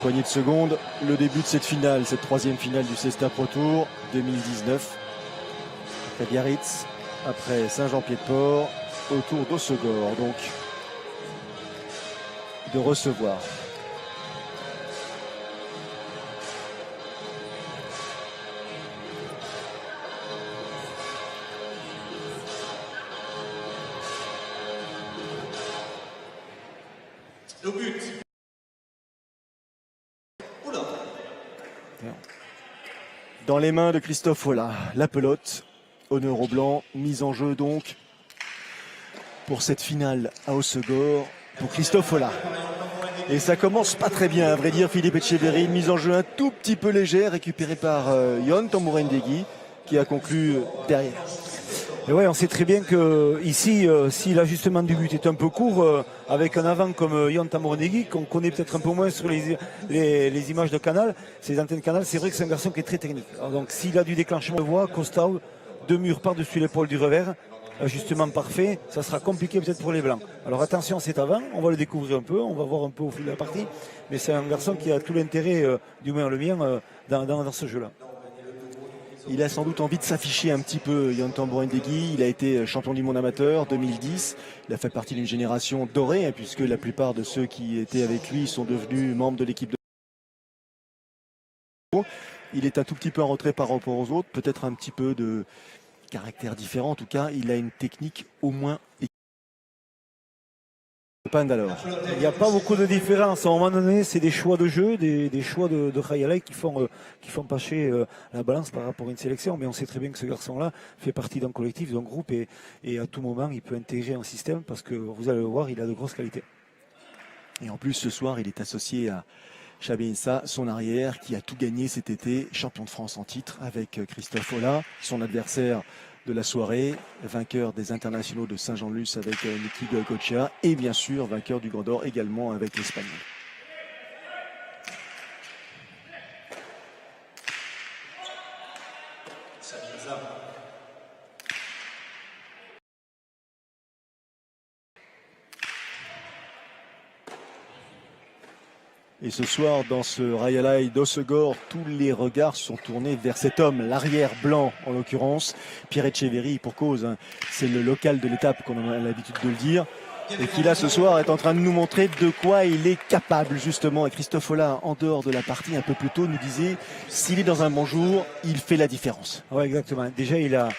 Poignée de secondes, le début de cette finale, cette troisième finale du Cesta Pro Tour 2019. Après Biarritz, après Saint-Jean-Pied-de-Port, autour d'Hossegor, donc de recevoir. Le but. Oula. Dans les mains de Christophe Ola, la pelote, honneur au blanc, mise en jeu donc pour cette finale à Hossegor pour Christophe Ola. Et ça commence pas très bien, à vrai dire, Philippe Etcheverry, une mise en jeu un tout petit peu légère, récupérée par Yon Tambourendegui, qui a conclu derrière. Et ouais, on sait très bien que ici, si l'ajustement du but est un peu court, avec un avant comme Yon Tambourendegui, qu'on connaît peut-être un peu moins sur les images de Canal, ces antennes Canal, c'est vrai que c'est un garçon qui est très technique. Alors donc s'il a du déclenchement de voix, costaud, deux murs par-dessus l'épaule du revers, ajustement parfait, ça sera compliqué peut-être pour les Blancs. Alors attention, c'est avant, on va le découvrir un peu, on va voir un peu au fil de la partie, mais c'est un garçon qui a tout l'intérêt, du moins le mien, dans ce jeu-là. Il a sans doute envie de s'afficher un petit peu, Yon Tambourendegui. Il a été champion du monde amateur 2010. Il a fait partie d'une génération dorée, hein, puisque la plupart de ceux qui étaient avec lui sont devenus membres de l'équipe de... Il est un tout petit peu en retrait par rapport aux autres, peut-être un petit peu de caractère différent. En tout cas, il a une technique au moins... Alors. Il n'y a pas beaucoup de différence. À un moment donné, c'est des choix de jeu, des choix de Khayalay qui font passer la balance par rapport à une sélection. Mais on sait très bien que ce garçon-là fait partie d'un collectif, d'un groupe et à tout moment, il peut intégrer un système parce que vous allez le voir, il a de grosses qualités. Et en plus, ce soir, il est associé à Chabi Issa, son arrière, qui a tout gagné cet été, champion de France en titre avec Christophe Ola, son adversaire de la soirée, vainqueur des internationaux de Saint-Jean-de-Luz avec Niki Goicoechea et bien sûr vainqueur du Grand d'Or également avec l'Espagnol. Et ce soir, dans ce Rayalay d'Hossegor, tous les regards sont tournés vers cet homme, l'arrière blanc en l'occurrence, Pierre Etcheverry, pour cause. Hein. C'est le local de l'étape, qu'on a l'habitude de le dire. Et qui là, ce soir, est en train de nous montrer de quoi il est capable, justement. Et Christophe Ola, en dehors de la partie, un peu plus tôt, nous disait, s'il est dans un bon jour, il fait la différence. Oui, exactement. Déjà, il a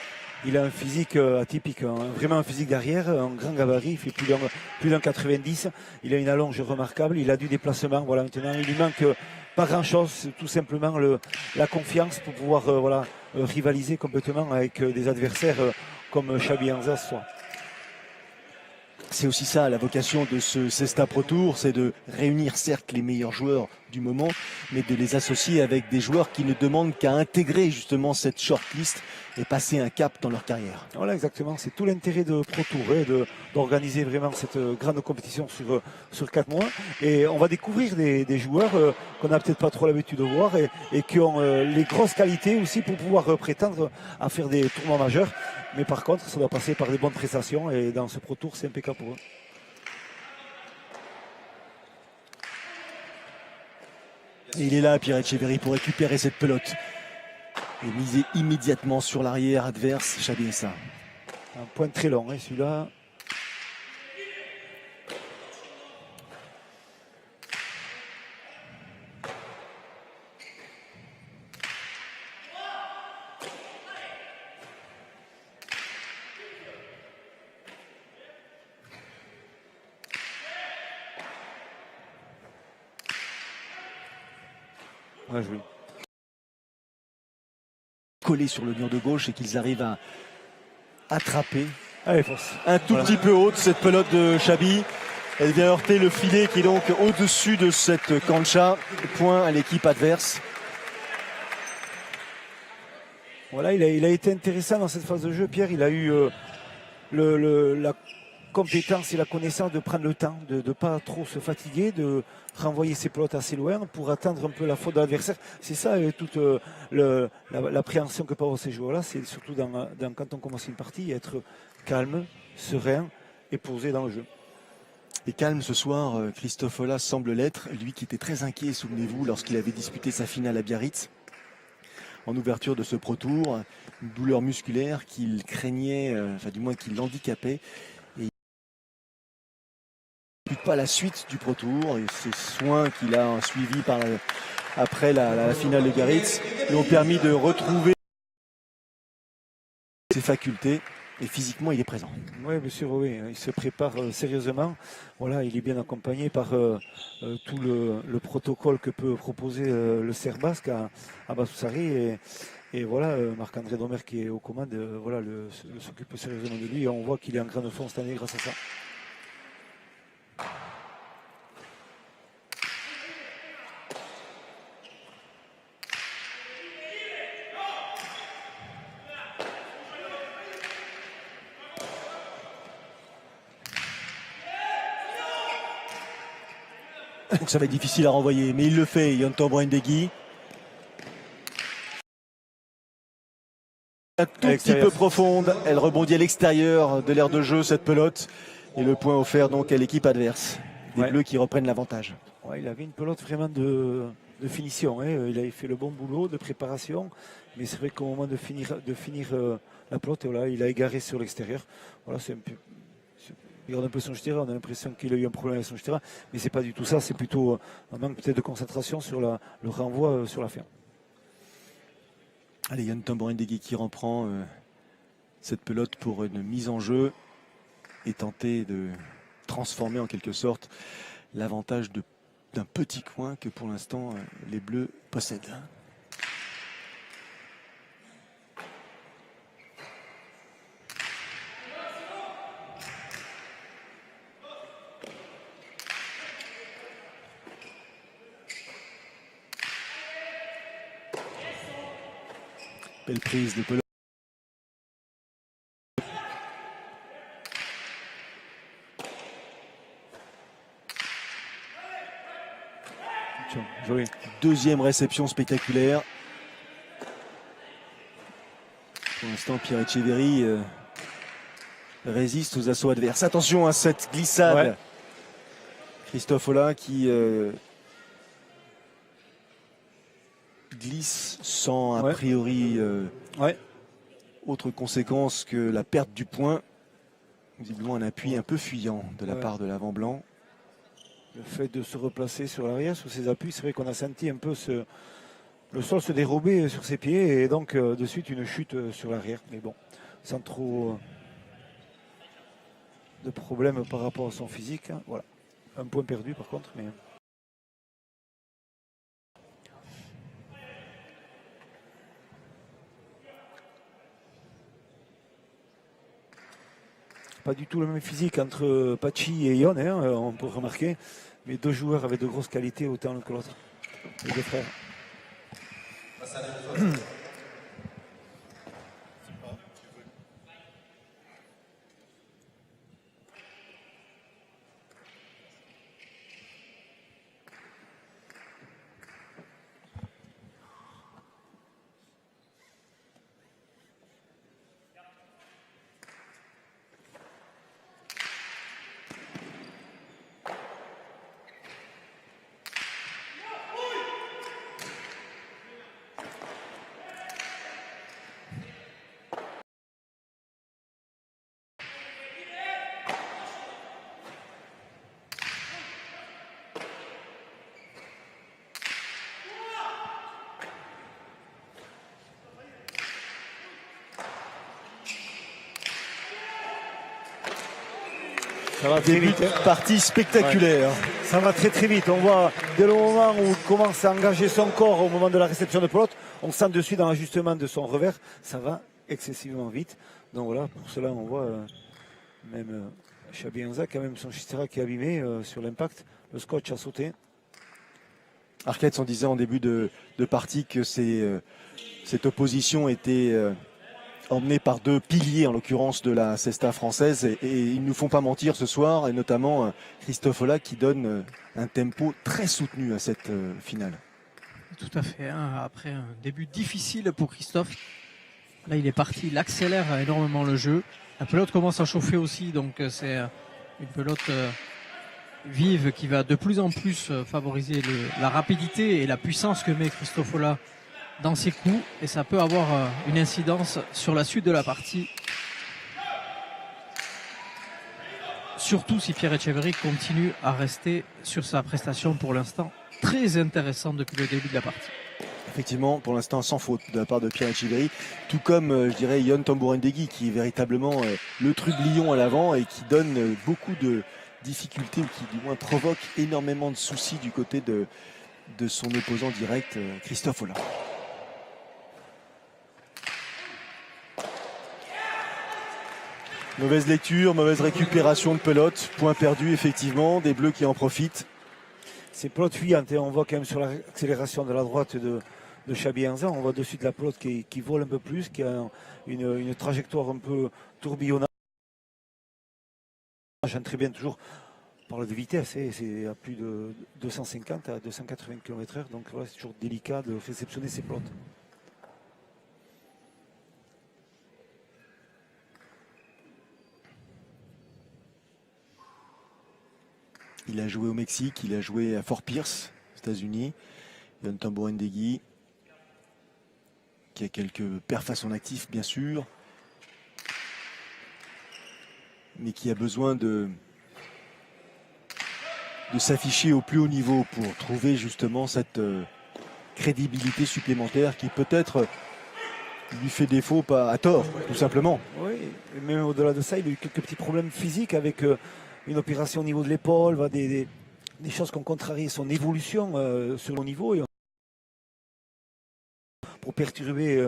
un physique atypique, hein. Vraiment un physique d'arrière, un grand gabarit, il fait plus d'un 90, il a une allonge remarquable, il a du déplacement, voilà, maintenant il lui manque pas grand chose, tout simplement la confiance pour pouvoir rivaliser complètement avec des adversaires comme Chabi Anza ce soir. C'est aussi ça, la vocation de ce Cesta Pro Tour, c'est de réunir certes les meilleurs joueurs du moment, mais de les associer avec des joueurs qui ne demandent qu'à intégrer justement cette shortlist et passer un cap dans leur carrière. Voilà, exactement, c'est tout l'intérêt de Pro Tour, hein, d'organiser vraiment cette grande compétition sur 4 mois. Et on va découvrir des joueurs qu'on n'a peut-être pas trop l'habitude de voir et qui ont les grosses qualités aussi pour pouvoir prétendre à faire des tournois majeurs. Mais par contre, ça doit passer par des bonnes prestations et dans ce Pro Tour, c'est impeccable pour eux. Et il est là, Pierre Etcheverry, pour récupérer cette pelote et miser immédiatement sur l'arrière adverse, Chabi Issa. Un point très long, hein, celui-là. Ouais, joué. Collé sur le mur de gauche et qu'ils arrivent à attraper. Allez, force. Un tout petit peu haute cette pelote de Chabi. Elle vient heurter le filet qui est donc au-dessus de cette cancha. Point à l'équipe adverse. Voilà, il a été intéressant dans cette phase de jeu. Pierre, il a eu la compétence et la connaissance de prendre le temps, de ne pas trop se fatiguer, de renvoyer ses pelotes assez loin pour attendre un peu la faute de l'adversaire. C'est ça toute l'appréhension que peuvent avoir ces joueurs-là, c'est surtout quand on commence une partie, être calme, serein et posé dans le jeu. Et calme ce soir, Christophe Olah semble l'être, lui qui était très inquiet, souvenez-vous, lorsqu'il avait disputé sa finale à Biarritz, en ouverture de ce Pro Tour, une douleur musculaire qu'il craignait, enfin du moins qui l'handicapait. Et il ne pas la suite du Pro Tour, et ces soins qu'il a suivis après la finale de Biarritz lui ont permis de retrouver ses facultés. Et physiquement, il est présent. Oui, bien sûr, oui. Il se prépare sérieusement. Voilà, il est bien accompagné par tout le protocole que peut proposer le Cerf Basque à Bassoussari. Et voilà, Marc-André Domer qui est aux commandes, voilà, s'occupe sérieusement de lui. Et on voit qu'il est en grande forme cette année grâce à ça. Donc ça va être difficile à renvoyer, mais il le fait, Yontan Brindegui. Un tout petit peu profonde, elle rebondit à l'extérieur de l'aire de jeu, cette pelote. Et le point offert donc à l'équipe adverse. Des Bleus qui reprennent l'avantage. Ouais, il avait une pelote vraiment de finition. Hein. Il avait fait le bon boulot de préparation. Mais c'est vrai qu'au moment de finir la pelote, voilà, il a égaré sur l'extérieur. Voilà, c'est un peu... Il regarde un peu son jeté, on a l'impression qu'il a eu un problème avec son jeté, mais c'est pas du tout ça, c'est plutôt un manque peut-être de concentration sur le renvoi sur la fin. Allez, Yontan Brindegui qui reprend cette pelote pour une mise en jeu et tenter de transformer en quelque sorte l'avantage d'un petit coin que pour l'instant les Bleus possèdent. Belle prise de pelote. Joli. Deuxième réception spectaculaire. Pour l'instant, Pierre Etcheverry résiste aux assauts adverses. Attention à cette glissade. Ouais. Christophe Olah qui glisse sans a priori autre conséquence que la perte du point. Visiblement un appui un peu fuyant de la part de l'avant blanc. Le fait de se replacer sur l'arrière, sur ses appuis, c'est vrai qu'on a senti un peu le sol se dérober sur ses pieds et donc de suite une chute sur l'arrière. Mais bon, sans trop de problèmes par rapport à son physique. Hein. Voilà. Un point perdu par contre. Mais... Pas du tout le même physique entre Pachi et Yon, hein, on peut remarquer. Mais deux joueurs avec de grosses qualités, autant l'un que l'autre. Les deux frères. Ça va très vite. Partie spectaculaire. Ouais. Ça va très très vite. On voit dès le moment où il commence à engager son corps au moment de la réception de pelote, on sent de suite dans l'ajustement de son revers, ça va excessivement vite. Donc voilà, pour cela on voit même Chabi Anza quand même son chistera qui est abîmé sur l'impact. Le scotch a sauté. Arquette on disait en début de partie que cette opposition était emmené par deux piliers, en l'occurrence de la cesta française, et ils ne nous font pas mentir ce soir, et notamment Christophe Olah qui donne un tempo très soutenu à cette finale. Tout à fait, hein. Après un début difficile pour Christophe, là il est parti, il accélère énormément le jeu. La pelote commence à chauffer aussi, donc c'est une pelote vive qui va de plus en plus favoriser la rapidité et la puissance que met Cristofola dans ses coups, et ça peut avoir une incidence sur la suite de la partie. Surtout si Pierre Etcheverry continue à rester sur sa prestation pour l'instant très intéressante depuis le début de la partie. Effectivement, pour l'instant, sans faute de la part de Pierre Etcheverry, tout comme, je dirais, Yon Tambourendegui, qui est véritablement le trublion à l'avant et qui donne beaucoup de difficultés, ou qui du moins provoque énormément de soucis du côté de son opposant direct, Christophe Hollin. Mauvaise lecture, mauvaise récupération de pelote, point perdu effectivement, des Bleus qui en profitent. C'est pelote fuyante, on voit quand même sur l'accélération de la droite de Chabi Anza, on voit dessus de la pelote qui vole un peu plus, qui a une trajectoire un peu tourbillonnante. J'aime très bien toujours, on parle de vitesse, c'est à plus de 250 à 280 km/h, donc voilà, c'est toujours délicat de réceptionner ces pelotes. Il a joué au Mexique, il a joué à Fort Pierce, aux États-Unis. Yon Tambourendegui, qui a quelques perfs à son actif, bien sûr, mais qui a besoin de s'afficher au plus haut niveau pour trouver justement cette crédibilité supplémentaire qui peut-être lui fait défaut, pas à tort, tout simplement. Oui, et même au-delà de ça, il a eu quelques petits problèmes physiques avec une opération au niveau de l'épaule, des choses qui ont contrarié son évolution sur le niveau. Et pour perturber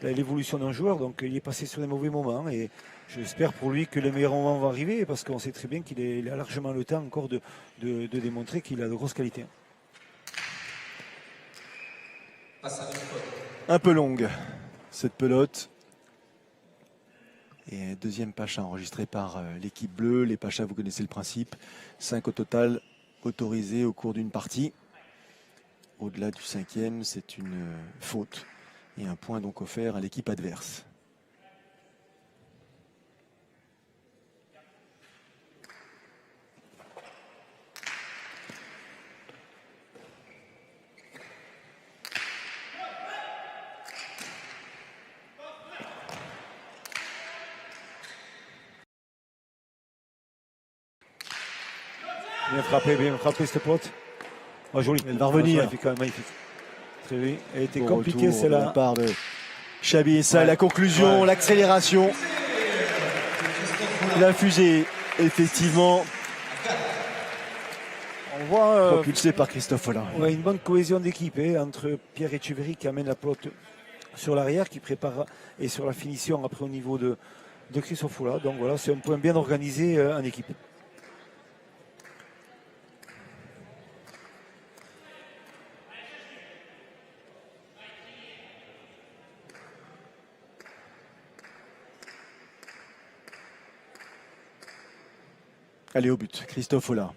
l'évolution d'un joueur, donc il est passé sur des mauvais moments. Et j'espère pour lui que les meilleurs moments vont arriver, parce qu'on sait très bien qu'il a largement le temps encore de démontrer qu'il a de grosses qualités. Un peu longue, cette pelote. Et deuxième pacha enregistré par l'équipe bleue. Les pachas, vous connaissez le principe. 5 au total autorisés au cours d'une partie. Au-delà du 5e, c'est une faute. Et un point donc offert à l'équipe adverse. Bien frappé cette pote. Oh, joli. Elle va revenir. Magnifique. Très bien. Elle était compliquée celle-là. De la part de Chabi Essa. Ouais. La conclusion, l'accélération. La fusée, effectivement. On voit propulsé par Christophe Hollin. Ouais, une bonne cohésion d'équipe entre Pierre Etcheverry qui amène la pelote sur l'arrière, qui prépare, et sur la finition après au niveau de Christophe Hollin. Donc voilà, c'est un point bien organisé en équipe. Allez au but, Christophe Hollin.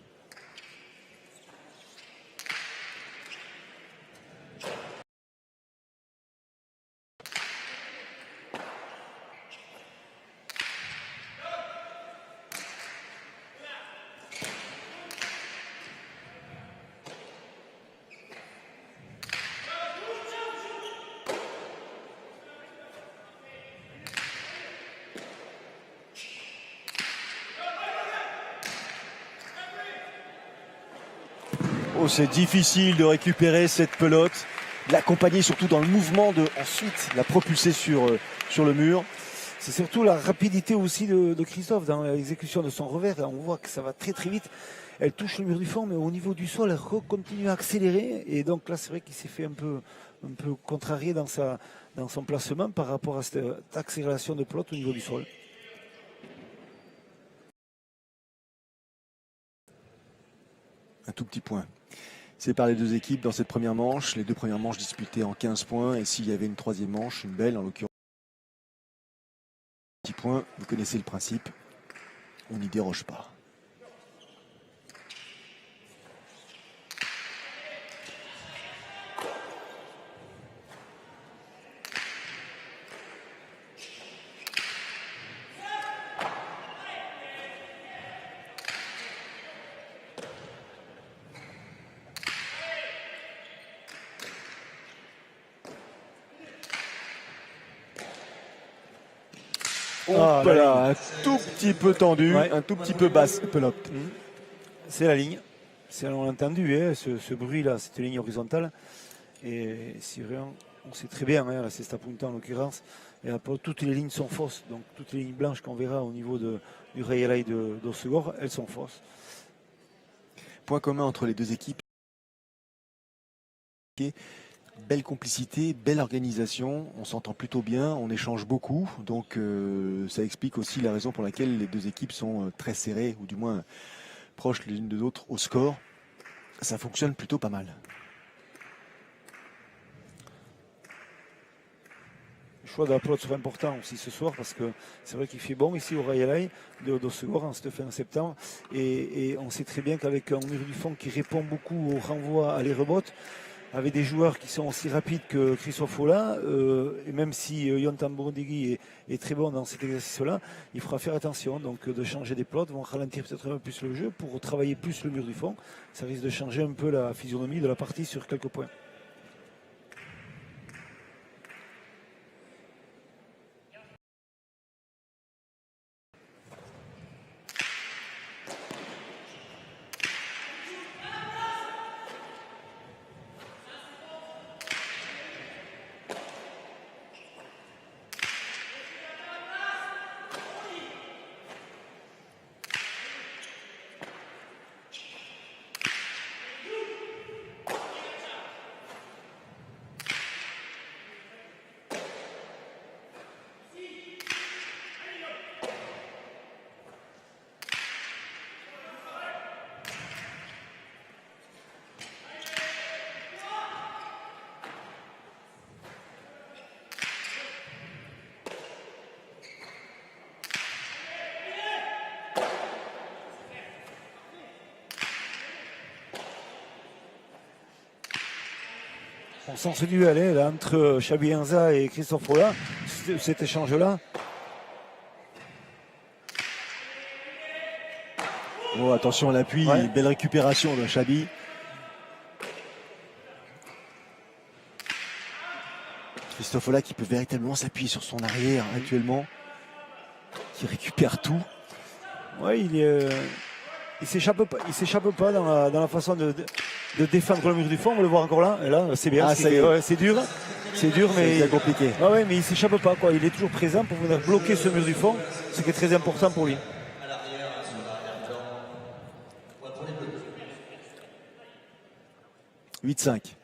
Oh, c'est difficile de récupérer cette pelote, l'accompagner surtout dans le mouvement de ensuite la propulser sur le mur. C'est surtout la rapidité aussi de Christophe dans l'exécution de son revers. On voit que ça va très très vite. Elle touche le mur du fond, mais au niveau du sol, elle continue à accélérer. Et donc là, c'est vrai qu'il s'est fait un peu contrarié dans son placement par rapport à cette accélération de pelote au niveau du sol. Un tout petit point. C'est par les deux équipes dans cette première manche. Les deux premières manches disputées en 15 points. Et s'il y avait une troisième manche, une belle en l'occurrence. 10 points, vous connaissez le principe. On n'y déroge pas. Voilà, un tout petit peu tendu, Ouais. un tout petit peu basse pelote. C'est la ligne. On l'a entendu, hein, ce bruit-là, cette ligne horizontale. Et si vraiment, on sait très bien, hein, c'est Stapunta en l'occurrence. Et après, toutes les lignes sont fausses. Donc toutes les lignes blanches qu'on verra au niveau du Rayalai d'Ossegor, elles sont fausses. Point commun entre les deux équipes. Belle complicité, belle organisation, on s'entend plutôt bien, on échange beaucoup, donc ça explique aussi la raison pour laquelle les deux équipes sont très serrées, ou du moins proches les unes de l'autre au score. Ça fonctionne plutôt pas mal. Le choix de la pelote sera important aussi ce soir parce que c'est vrai qu'il fait bon ici au Rayalai d'Ossegor en cette fin septembre. Et on sait très bien qu'avec un mur du fond qui répond beaucoup au renvoi à les rebottes, avec des joueurs qui sont aussi rapides que Christophe Ola, et même si Yontan Bourdegui est très bon dans cet exercice-là, il faudra faire attention donc de changer des plots, vont ralentir peut-être un peu plus le jeu pour travailler plus le mur du fond. Ça risque de changer un peu la physionomie de la partie sur quelques points. On sent ce duel là, entre Xabi Enza et Christophe Ola, cet échange-là. Oh, attention à l'appui, Ouais. belle récupération de Xabi. Christophe Ola qui peut véritablement s'appuyer sur son arrière actuellement, qui récupère tout. Ouais, il s'échappe pas dans la façon de défendre le mur du fond. On va le voir encore là. Et là, c'est bien. Ah, ça y est. Ouais, c'est dur, mais C'est compliqué. ouais, mais il s'échappe pas quoi. Il est toujours présent pour venir bloquer ce mur du fond, ce qui est très important pour lui. « 8-5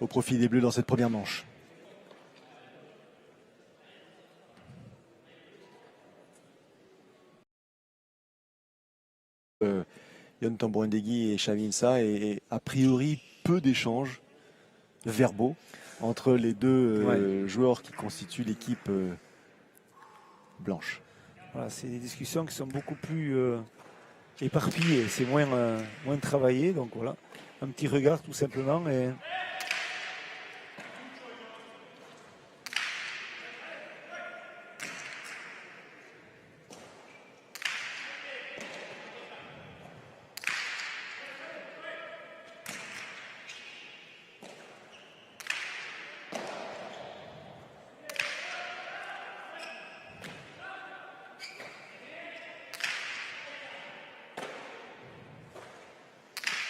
au profit des Bleus dans cette première manche. Yon Tambourindegui et Xavi Insa et a priori peu d'échanges verbaux entre les deux joueurs qui constituent l'équipe blanche. Voilà, c'est des discussions qui sont beaucoup plus éparpillées. C'est moins travaillé. Donc voilà, un petit regard tout simplement. Et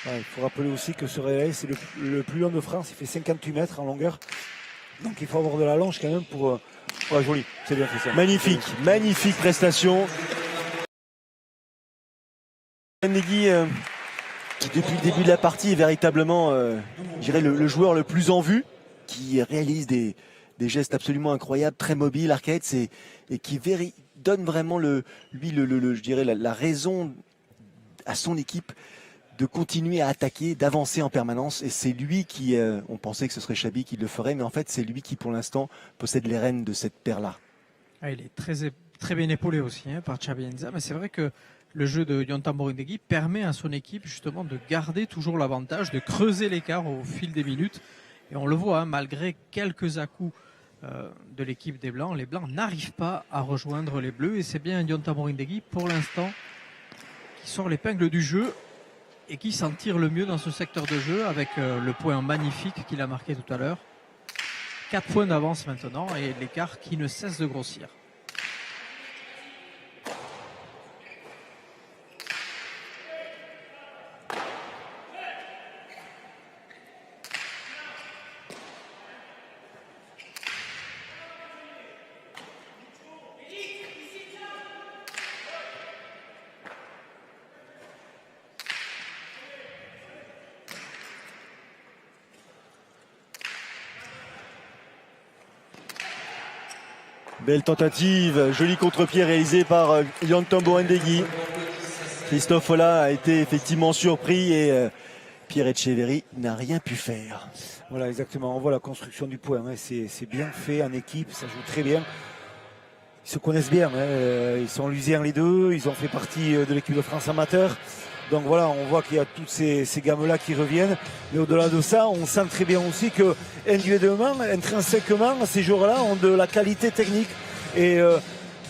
ouais, il faut rappeler aussi que ce relais, c'est le plus long de France. Il fait 58 mètres en longueur. Donc il faut avoir de la longe quand même pour... Ouais, joli, c'est bien fait ça. Magnifique, magnifique prestation. Negui, qui depuis le début de la partie est véritablement, je dirais, le joueur le plus en vue, qui réalise des gestes absolument incroyables, très mobile, arcade, et qui donne vraiment je dirais, la raison à son équipe de continuer à attaquer, d'avancer en permanence. Et c'est lui qui, on pensait que ce serait Xabi qui le ferait, mais en fait c'est lui qui pour l'instant possède les rênes de cette paire-là. Ah, il est très bien épaulé aussi par Xabi Enza, mais c'est vrai que le jeu de Yon Tambourindegui permet à son équipe justement de garder toujours l'avantage, de creuser l'écart au fil des minutes. Et on le voit, malgré quelques à-coups de l'équipe des Blancs, les Blancs n'arrivent pas à rejoindre les Bleus. Et c'est bien Yon Tambourindegui pour l'instant qui sort l'épingle du jeu et qui s'en tire le mieux dans ce secteur de jeu avec le point magnifique qu'il a marqué tout à l'heure. 4 points d'avance maintenant et l'écart qui ne cesse de grossir. Belle tentative, joli contre-pied réalisé par Yon Tambo-Ndegui. Christophe Ola a été effectivement surpris et Pierre Etcheverry n'a rien pu faire. Voilà, exactement. On voit la construction du point. Hein. C'est bien fait en équipe, ça joue très bien. Ils se connaissent bien. Hein. Ils sont lusiens les deux. Ils ont fait partie de l'équipe de France amateur. Donc voilà, on voit qu'il y a toutes ces gammes-là qui reviennent. Mais au-delà de ça, on sent très bien aussi que individuellement, intrinsèquement, ces joueurs-là ont de la qualité technique. Et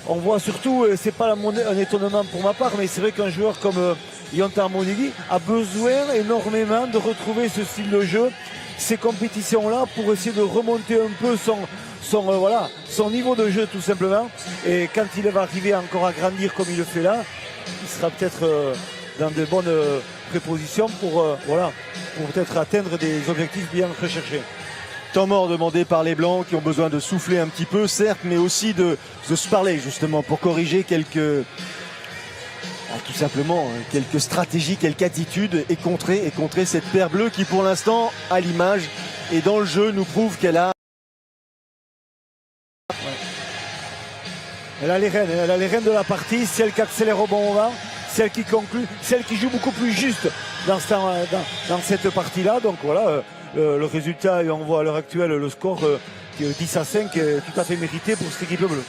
on voit surtout, c'est pas un étonnement pour ma part, mais c'est vrai qu'un joueur comme Yon Tambo-Ndegui a besoin énormément de retrouver ce style de jeu, ces compétitions-là, pour essayer de remonter un peu son niveau de jeu tout simplement. Et quand il va arriver encore à grandir comme il le fait là, il sera peut-être dans de bonnes prépositions pour peut-être atteindre des objectifs bien recherchés. Temps mort demandé par les Blancs qui ont besoin de souffler un petit peu, certes, mais aussi de se parler justement pour corriger tout simplement quelques stratégies, quelques attitudes et contrer cette paire bleue qui pour l'instant, à l'image et dans le jeu, nous prouve qu'elle a... Elle a les rênes de la partie, celle qui accélère au bon moment, celle qui conclut, celle qui joue beaucoup plus juste dans cette partie-là. Donc voilà, le résultat, et on voit à l'heure actuelle le score qui est 10-5, tout à fait mérité pour cette équipe bleue.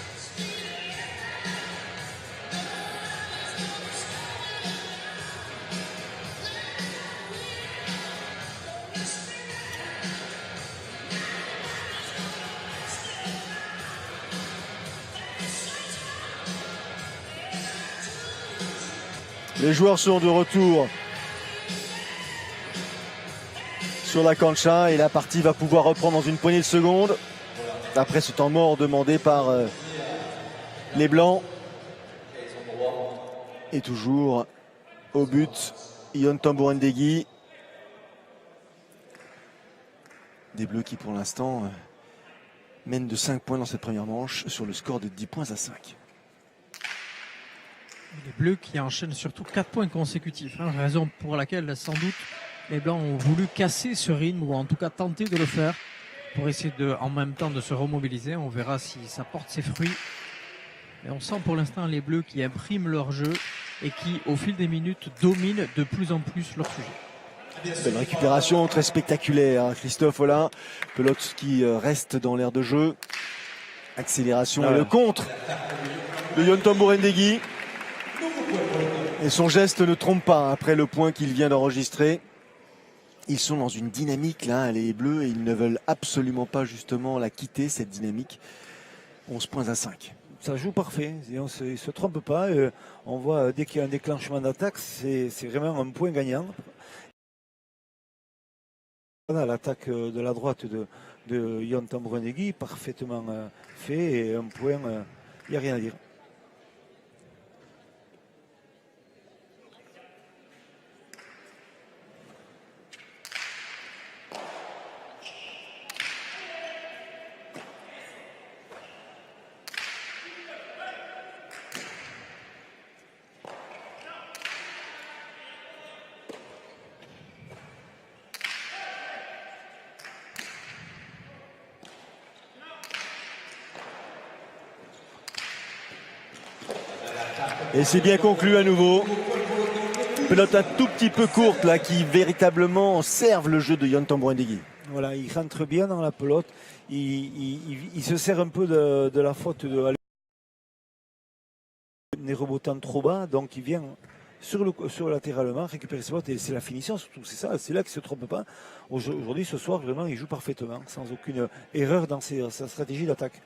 Les joueurs sont de retour sur la cancha et la partie va pouvoir reprendre dans une poignée de secondes après ce temps mort demandé par les Blancs. Et toujours au but Yon Tambo-Ndegui. Des Bleus qui pour l'instant mènent de 5 points dans cette première manche sur le score de 10-5. Les Bleus qui enchaînent surtout 4 points consécutifs, hein, raison pour laquelle sans doute les Blancs ont voulu casser ce rythme ou en tout cas tenter de le faire pour essayer en même temps de se remobiliser. On verra si ça porte ses fruits. Mais on sent pour l'instant les Bleus qui impriment leur jeu et qui au fil des minutes dominent de plus en plus leur sujet. Belle récupération très spectaculaire, hein, Christophe Ola, pelote qui reste dans l'aire de jeu. Accélération et le contre de Yon Tambo-Ndegui. Et son geste ne trompe pas après le point qu'il vient d'enregistrer. Ils sont dans une dynamique là, les Bleus, et ils ne veulent absolument pas justement la quitter, cette dynamique. 11-5. Ça joue parfait, il ne se trompe pas. On voit dès qu'il y a un déclenchement d'attaque, c'est vraiment un point gagnant. Voilà, l'attaque de la droite de Yon Tambo-Ndegui, parfaitement fait, et un point, il n'y a rien à dire. Et c'est bien conclu à nouveau. Pelote un tout petit peu courte là qui véritablement serve le jeu de Yon Tambo-Ndegui. Voilà, il rentre bien dans la pelote. Il se sert un peu de la faute de les rebotant trop bas, donc il vient sur latéralement récupérer ses bottes et c'est la finition surtout, c'est ça, c'est là qu'il ne se trompe pas. Aujourd'hui, ce soir, vraiment, il joue parfaitement, sans aucune erreur dans sa stratégie d'attaque.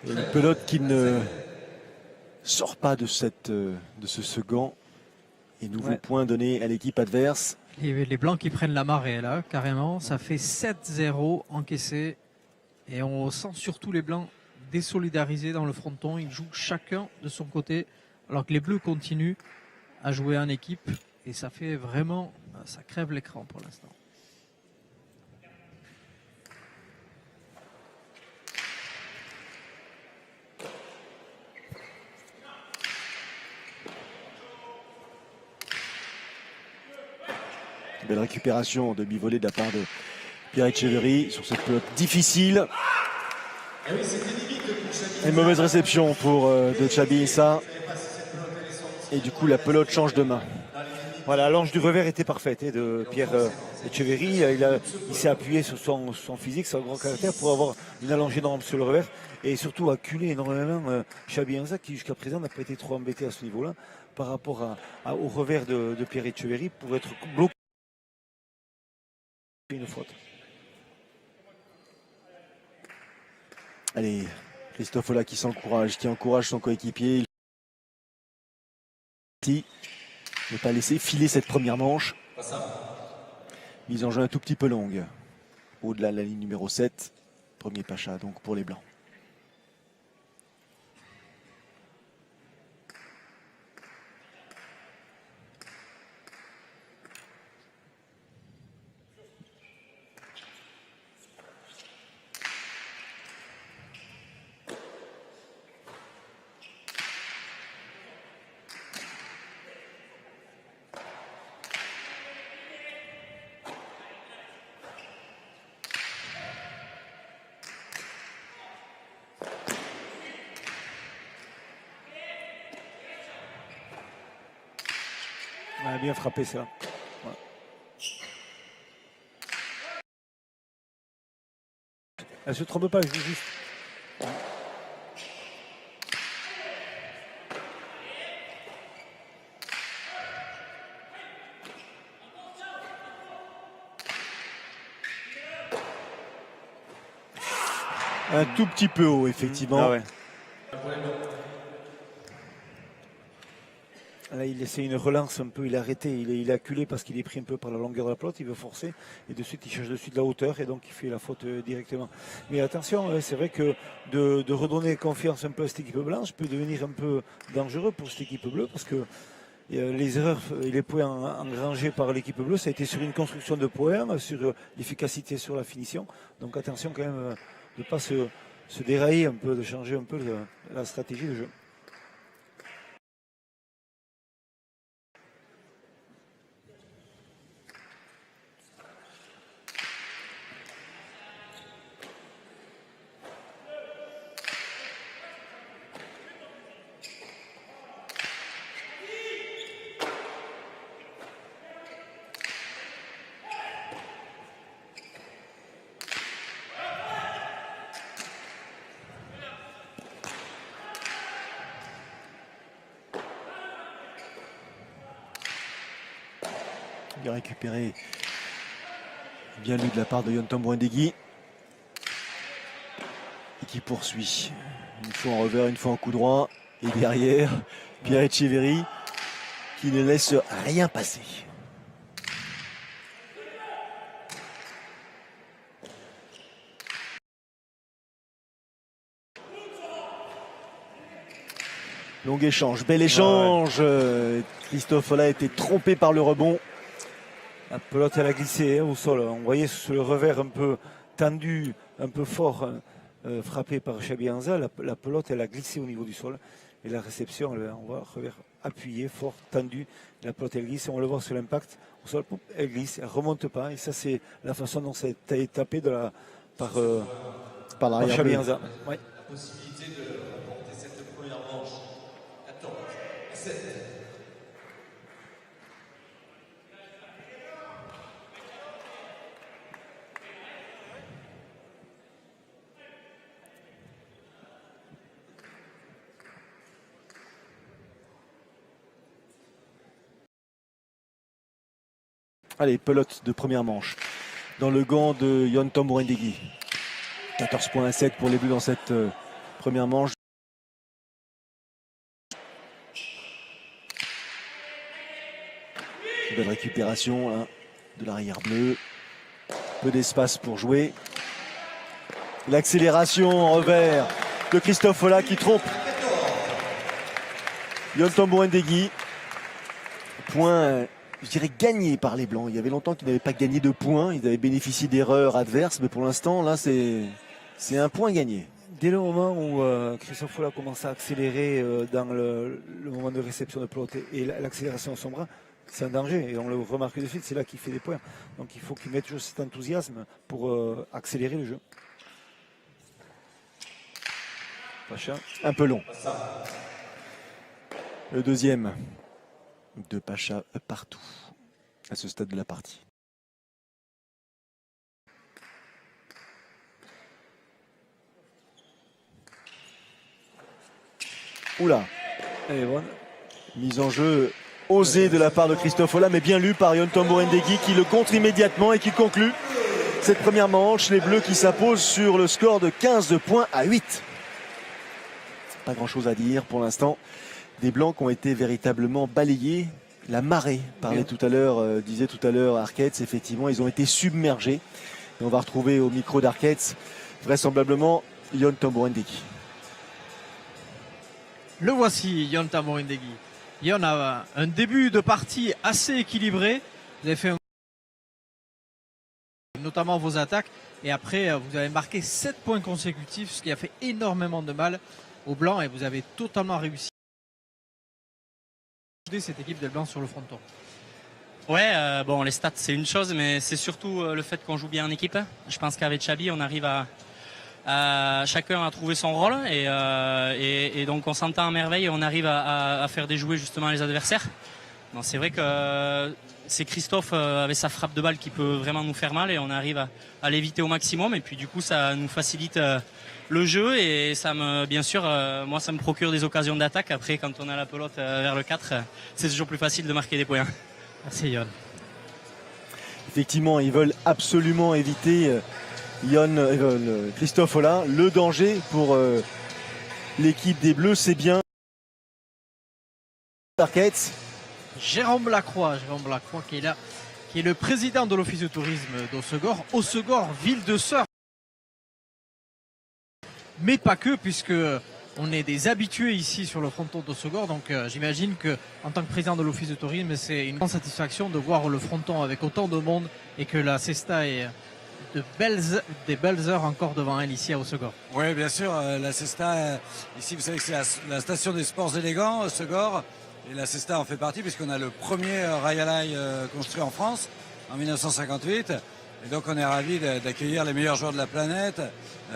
Une pelote qui ne sort pas de ce second. Et nouveau point donné à l'équipe adverse. Les Blancs qui prennent la marée là, carrément. Ça fait 7-0 encaissé. Et on sent surtout les Blancs désolidarisés dans le fronton. Ils jouent chacun de son côté. Alors que les Bleus continuent à jouer en équipe et ça fait vraiment, ça crève l'écran pour l'instant. Belle récupération de mi-volée de la part de Pierre Etcheverry sur cette pelote difficile. Une mauvaise réception pour de Chabi Issa. Et du coup, la pelote change de main. Voilà, l'ange du revers était parfaite de Pierre Etcheverry. Il s'est appuyé sur son physique, son grand caractère pour avoir une allonge énorme sur le revers et surtout acculer énormément Chabi Issa qui jusqu'à présent n'a pas été trop embêté à ce niveau-là par rapport au revers de Pierre Etcheverry pour être bloqué. Une faute. Allez, Christophe Olah qui s'encourage, qui encourage son coéquipier. Il ne pas laisser filer cette première manche. Mise en jeu un tout petit peu longue. Au-delà de la ligne numéro 7. Premier pacha donc pour les Blancs. On a bien frappé ça. Voilà. Elle se trompe pas, je dis juste. Un tout petit peu haut, effectivement. Ah ouais. Là, il essaie une relance un peu, il a arrêté, il est acculé parce qu'il est pris un peu par la longueur de la pelote, il veut forcer, et de suite il cherche dessus de la hauteur, et donc il fait la faute directement. Mais attention, c'est vrai que de redonner confiance un peu à cette équipe blanche peut devenir un peu dangereux pour cette équipe bleue, parce que les erreurs et les points engrangés par l'équipe bleue, ça a été sur une construction de points, sur l'efficacité sur la finition, donc attention quand même de ne pas se dérailler un peu, de changer un peu la stratégie de jeu. Bien récupéré, bien lu de la part de Yontom Brindegui. Et qui poursuit. Une fois en revers, une fois en coup droit. Et derrière, Pierre Etcheverry qui ne laisse rien passer. Long échange, bel échange. Ouais. Christophe Olah a été trompé par le rebond. La pelote, elle a glissé au sol. On voyait sur le revers un peu tendu, un peu fort, frappé par Chabi Issa. La pelote, elle a glissé au niveau du sol. Et la réception, on voit revers appuyé, fort, tendu. La pelote, elle glisse. On le voit sur l'impact. Au sol, elle glisse, elle ne remonte pas. Et ça, c'est la façon dont ça a été tapé par Chabi Issa. Ouais. Possibilité de remporter cette première manche. Attends, 7. Allez, pelote de première manche dans le gant de Yontom Brindegui. 14,7 pour les Bleus dans cette première manche. Belle récupération hein, de l'arrière bleu. Peu d'espace pour jouer. L'accélération en revers de Christophe Olah qui trompe Yontom Brindegui. Point je dirais, gagné par les Blancs. Il y avait longtemps qu'ils n'avaient pas gagné de points. Ils avaient bénéficié d'erreurs adverses, mais pour l'instant, là, c'est un point gagné. Dès le moment où Christophe Folla commence à accélérer dans le moment de réception de pelote et l'accélération de son bras, c'est un danger. Et on le remarque de suite, c'est là qu'il fait des points. Donc il faut qu'il mette toujours cet enthousiasme pour accélérer le jeu. Pacha. Un peu long. Le deuxième de Pacha partout à ce stade de la partie. Oula. Elle est bonne. Mise en jeu osée de la part de Christophe Folla, mais bien lu par Yon Tamborendegui qui le contre immédiatement et qui conclut cette première manche. Les Bleus qui s'imposent sur le score de 15 points à 8. Pas grand chose à dire pour l'instant. Des Blancs qui ont été véritablement balayés. La marée parlait tout à l'heure, disait tout à l'heure Arquettes. Effectivement, ils ont été submergés. Et on va retrouver au micro d'Arquettes vraisemblablement Yon Tamborendegui. Le voici, Yon Tamborendegui. Yon a un début de partie assez équilibré. Vous avez fait notamment vos attaques. Et après, vous avez marqué 7 points consécutifs, ce qui a fait énormément de mal aux Blancs. Et vous avez totalement réussi cette équipe des Blancs sur le fronton. Ouais, bon, les stats, c'est une chose, mais c'est surtout le fait qu'on joue bien en équipe. Je pense qu'avec Chabi, on arrive chacun a trouvé son rôle et donc on s'entend à merveille et on arrive à faire déjouer justement les adversaires. Donc c'est vrai que c'est Christophe avec sa frappe de balle qui peut vraiment nous faire mal et on arrive à l'éviter au maximum et puis du coup ça nous facilite le jeu et bien sûr moi ça me procure des occasions d'attaque. Après quand on a la pelote vers le 4 c'est toujours plus facile de marquer des points. Merci Yon. Effectivement, ils veulent absolument éviter Christophe Folla. Le danger pour l'équipe des Bleus, c'est bien Arquettes. Jérôme Lacroix qui est là, qui est le président de l'office de tourisme d'Hossegor. Hossegor, ville de surf. Mais pas que, puisque on est des habitués ici sur le fronton d'Hossegor. Donc j'imagine que en tant que président de l'office de tourisme, c'est une grande satisfaction de voir le fronton avec autant de monde et que la Cesta ait des belles heures encore devant elle ici à Hossegor. Oui, bien sûr, la Cesta, ici vous savez que c'est la station des sports élégants, Hossegor. Et la Cesta en fait partie puisqu'on a le premier rail à l'ail construit en France en 1958. Et donc on est ravis d'accueillir les meilleurs joueurs de la planète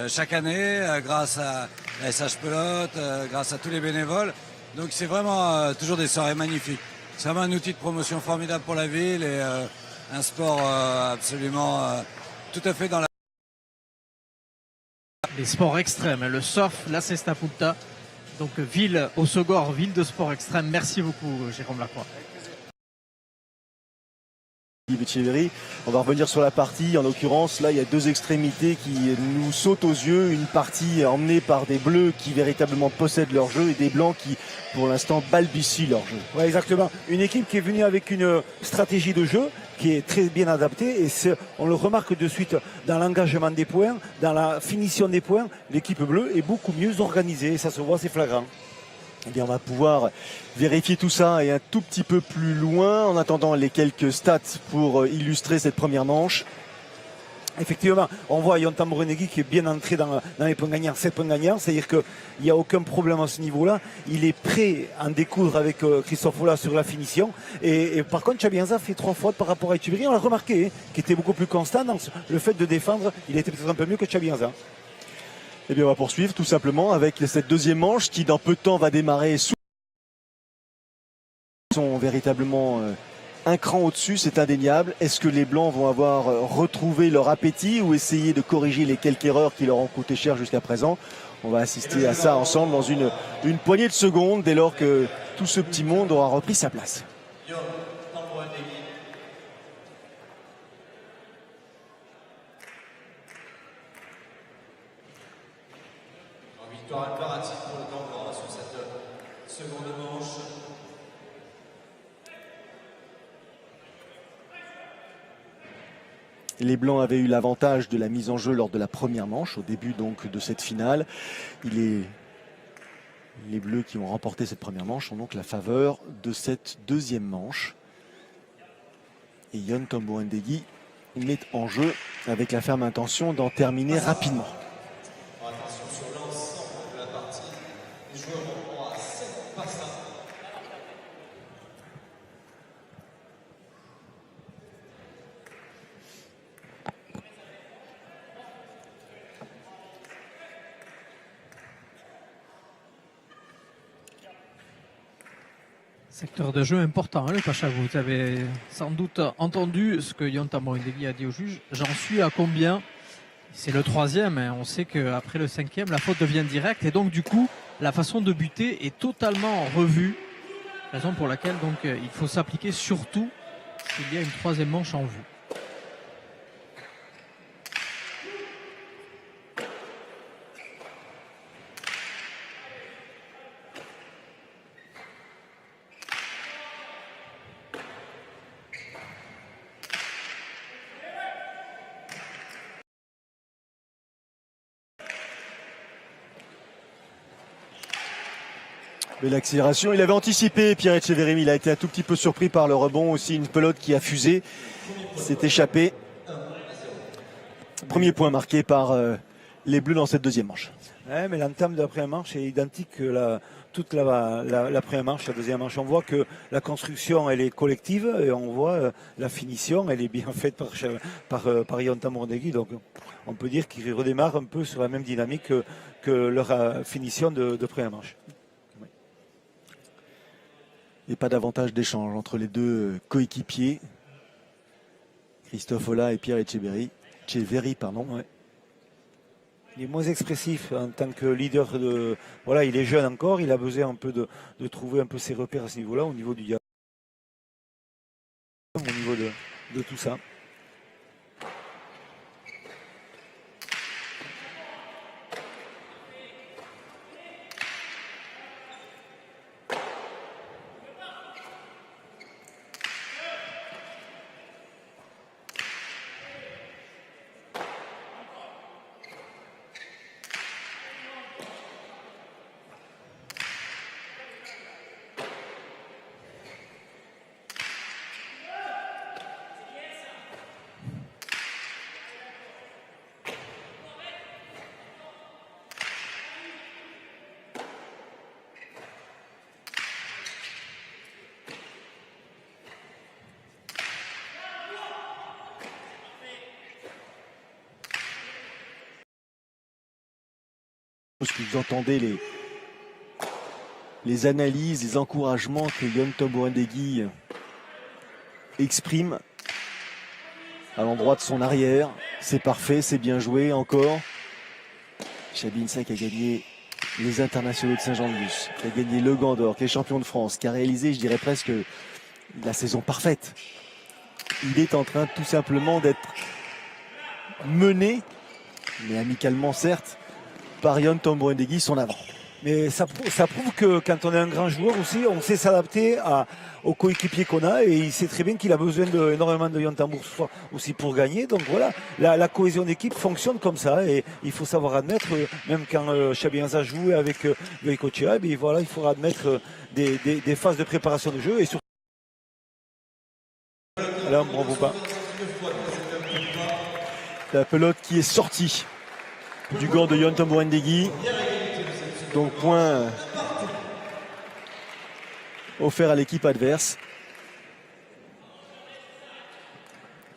chaque année grâce à la SH Pelote, grâce à tous les bénévoles. Donc c'est vraiment toujours des soirées magnifiques. C'est vraiment un outil de promotion formidable pour la ville et un sport absolument tout à fait dans la... Les sports extrêmes, le surf, la Cesta Punta. Donc ville Hossegor, ville de sport extrême. Merci beaucoup Jérôme Lacroix. On va revenir sur la partie. En l'occurrence, là, il y a deux extrémités qui nous sautent aux yeux. Une partie emmenée par des Bleus qui véritablement possèdent leur jeu et des Blancs qui, pour l'instant, balbutient leur jeu. Ouais, exactement. Une équipe qui est venue avec une stratégie de jeu qui est très bien adaptée et on le remarque de suite dans l'engagement des points, dans la finition des points. L'équipe bleue est beaucoup mieux organisée et ça se voit, c'est flagrant. Eh bien, on va pouvoir vérifier tout ça et un tout petit peu plus loin en attendant les quelques stats pour illustrer cette première manche. Effectivement, on voit Yon Tamborendegui qui est bien entré dans les points gagnants, 7 points gagnants, c'est-à-dire qu'il n'y a aucun problème à ce niveau-là. Il est prêt à en découdre avec Christophe Folla sur la finition. Et par contre, Chabianza fait 3 fautes par rapport à Etcheverry, on l'a remarqué, qui était beaucoup plus constant dans le fait de défendre. Il était peut-être un peu mieux que Chabianza. Eh bien, on va poursuivre tout simplement avec cette deuxième manche qui, dans peu de temps, va démarrer sous. Ils sont véritablement un cran au-dessus, c'est indéniable. Est-ce que les Blancs vont avoir retrouvé leur appétit ou essayer de corriger les quelques erreurs qui leur ont coûté cher jusqu'à présent? On va assister à ça ensemble dans une poignée de secondes dès lors que tout ce petit monde aura repris sa place. Victoire impérative pour le Cambodge sur cette seconde manche. Les Blancs avaient eu l'avantage de la mise en jeu lors de la première manche, au début donc de cette finale. Les Bleus qui ont remporté cette première manche ont donc la faveur de cette deuxième manche. Et Yon Tambouendegui met en jeu avec la ferme intention d'en terminer rapidement. Attention sur l'ensemble de la partie. Les joueurs auront à 7 passes. Secteur de jeu important, hein, le Pacha. Vous avez sans doute entendu ce que Yon Tambouendegui a dit au juge. J'en suis à combien? C'est le 3e. Hein. On sait qu'après le 5e, la faute devient directe. Et donc, du coup, la façon de buter est totalement revue. Raison pour laquelle donc, il faut s'appliquer surtout s'il y a une 3e manche en vue. Mais l'accélération, il avait anticipé Pierre Etcheverry, il a été un tout petit peu surpris par le rebond, aussi une pelote qui a fusé, s'est échappé. Premier point marqué par les Bleus dans cette deuxième manche. Ouais, mais l'entame de la première manche est identique que toute la première manche, la deuxième manche. On voit que la construction, elle est collective et on voit la finition, elle est bien faite par Yon Tambouendegui. Donc on peut dire qu'il redémarre un peu sur la même dynamique que leur finition de première manche. Et pas davantage d'échange entre les deux coéquipiers, Christophe Olah et Pierre Etcheverry. Ouais. Il est moins expressif en tant que leader voilà, il est jeune encore, il a besoin un peu de trouver un peu ses repères à ce niveau-là, au niveau du dialogue, au niveau de tout ça. Parce que vous entendez les analyses, les encouragements que Yon Tambouendegui exprime à l'endroit de son arrière. C'est parfait, c'est bien joué encore. Chabi Insek a gagné les internationaux de Saint-Jean-de-Luz, qui a gagné le Gant d'Or, qui est champion de France, qui a réalisé, je dirais presque, la saison parfaite. Il est en train tout simplement d'être mené, mais amicalement certes, par Yon Tambouendegui, son avant. Mais ça prouve que quand on est un grand joueur aussi, on sait s'adapter aux coéquipiers qu'on a et il sait très bien qu'il a besoin énormément de Yon Tambouendegui aussi pour gagner. Donc voilà, la cohésion d'équipe fonctionne comme ça et il faut savoir admettre, même quand Chabi Insek a joué avec Veiko Chehab, et voilà, il faudra admettre des phases de préparation de jeu et surtout. Là, on ne bravo pas. La pelote qui est sortie du gant de Yon Tambouendegui. Donc point offert à l'équipe adverse.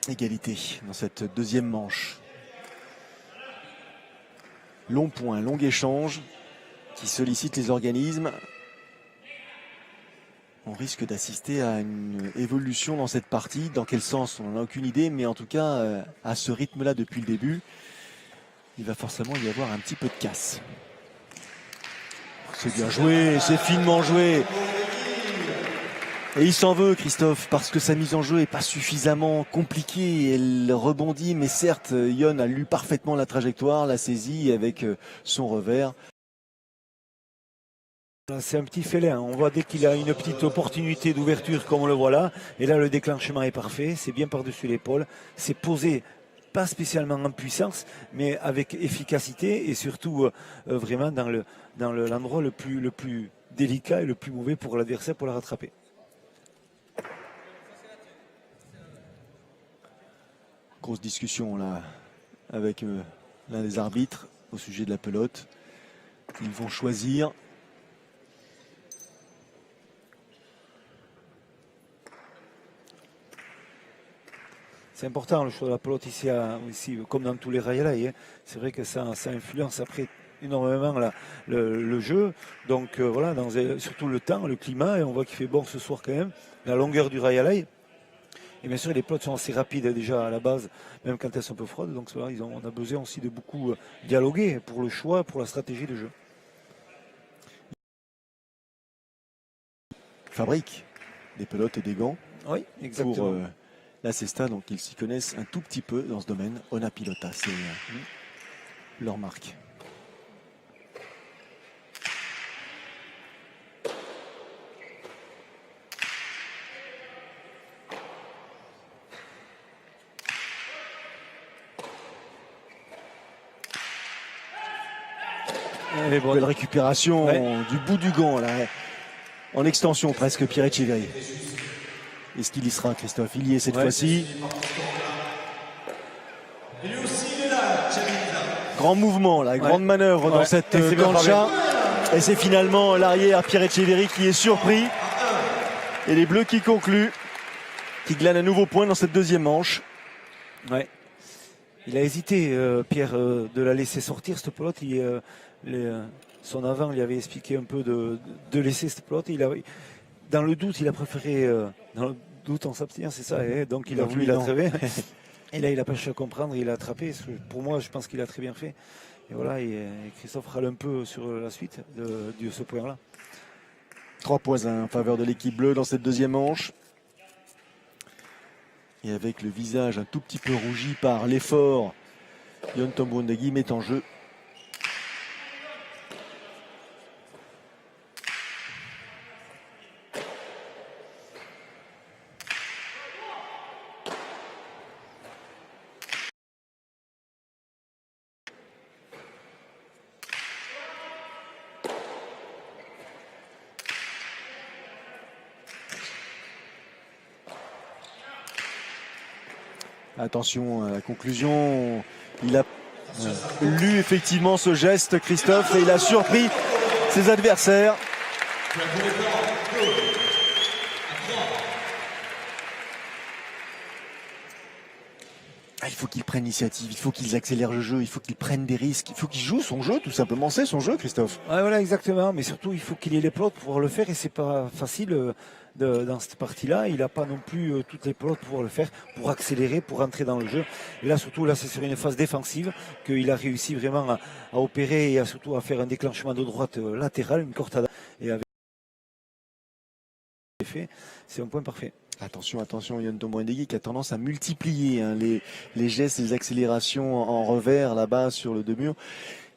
Égalité dans cette deuxième manche. Long point, long échange qui sollicite les organismes. On risque d'assister à une évolution dans cette partie. Dans quel sens, on n'en a aucune idée, mais en tout cas, à ce rythme-là depuis le début, il va forcément y avoir un petit peu de casse. C'est bien joué, c'est finement joué. Et il s'en veut, Christophe, parce que sa mise en jeu n'est pas suffisamment compliquée. Elle rebondit, mais certes, Yon a lu parfaitement la trajectoire, l'a saisie avec son revers. C'est un petit félin, on voit dès qu'il a une petite opportunité d'ouverture comme on le voit là, et là le déclenchement est parfait, c'est bien par-dessus l'épaule, c'est posé pas spécialement en puissance, mais avec efficacité et surtout vraiment dans l'endroit le plus délicat et le plus mauvais pour l'adversaire pour la rattraper. Grosse discussion là avec l'un des arbitres au sujet de la pelote. Ils vont choisir. C'est important le choix de la pelote ici, comme dans tous les rails. C'est vrai que ça influence après énormément le jeu. Donc voilà, surtout le temps, le climat, et on voit qu'il fait bon ce soir quand même. La longueur du rail. Et bien sûr, les pelotes sont assez rapides déjà à la base, même quand elles sont un peu froides. Donc voilà, on a besoin aussi de beaucoup dialoguer pour le choix, pour la stratégie de jeu. Fabrique des pelotes et des gants. Oui, exactement. Pour la Cesta, donc ils s'y connaissent un tout petit peu dans ce domaine. Ona Pilota, c'est leur marque. Belle récupération du bout du gant, là, en extension presque, Pierre Etcheverry. Est-ce qu'il y sera, Christophe? Il y est cette fois-ci. Grand mouvement, là, grande manœuvre dans cette plancha. Et c'est finalement l'arrière, Pierre Etcheverry, qui est surpris. Et les Bleus qui concluent, qui glanent un nouveau point dans cette deuxième manche. Ouais. Il a hésité, Pierre, de la laisser sortir, cette pelote. Son avant lui avait expliqué un peu de laisser cette pelote. Dans le doute, il a préféré, dans le doute on s'abstient, c'est ça. Donc il a voulu l'attraper. Et là, il n'a pas cherché à comprendre, il a attrapé. Pour moi, je pense qu'il a très bien fait. Et voilà, et Christophe râle un peu sur la suite de ce point-là. 3 points en faveur de l'équipe bleue dans cette deuxième manche. Et avec le visage un tout petit peu rougi par l'effort, Yon Tombouandegui met en jeu. Attention à la conclusion, il a lu effectivement ce geste, Christophe, et il a surpris ses adversaires. Il faut qu'ils prennent l'initiative, il faut qu'ils accélèrent le jeu, il faut qu'ils prennent des risques, il faut qu'ils jouent son jeu, tout simplement. C'est son jeu, Christophe. Ouais, voilà, exactement. Mais surtout, il faut qu'il ait les pelotes pour pouvoir le faire, et c'est pas facile. Dans cette partie-là, il n'a pas non plus toutes les pelotes pour le faire, pour accélérer, pour entrer dans le jeu. Et là, surtout, c'est sur une phase défensive qu'il a réussi vraiment à opérer et surtout à faire un déclenchement de droite latérale, une cortada. Et avec effet, c'est un point parfait. Attention, Yon Tombouandegui qui a tendance à multiplier les gestes, les accélérations en revers là-bas sur le deux-murs.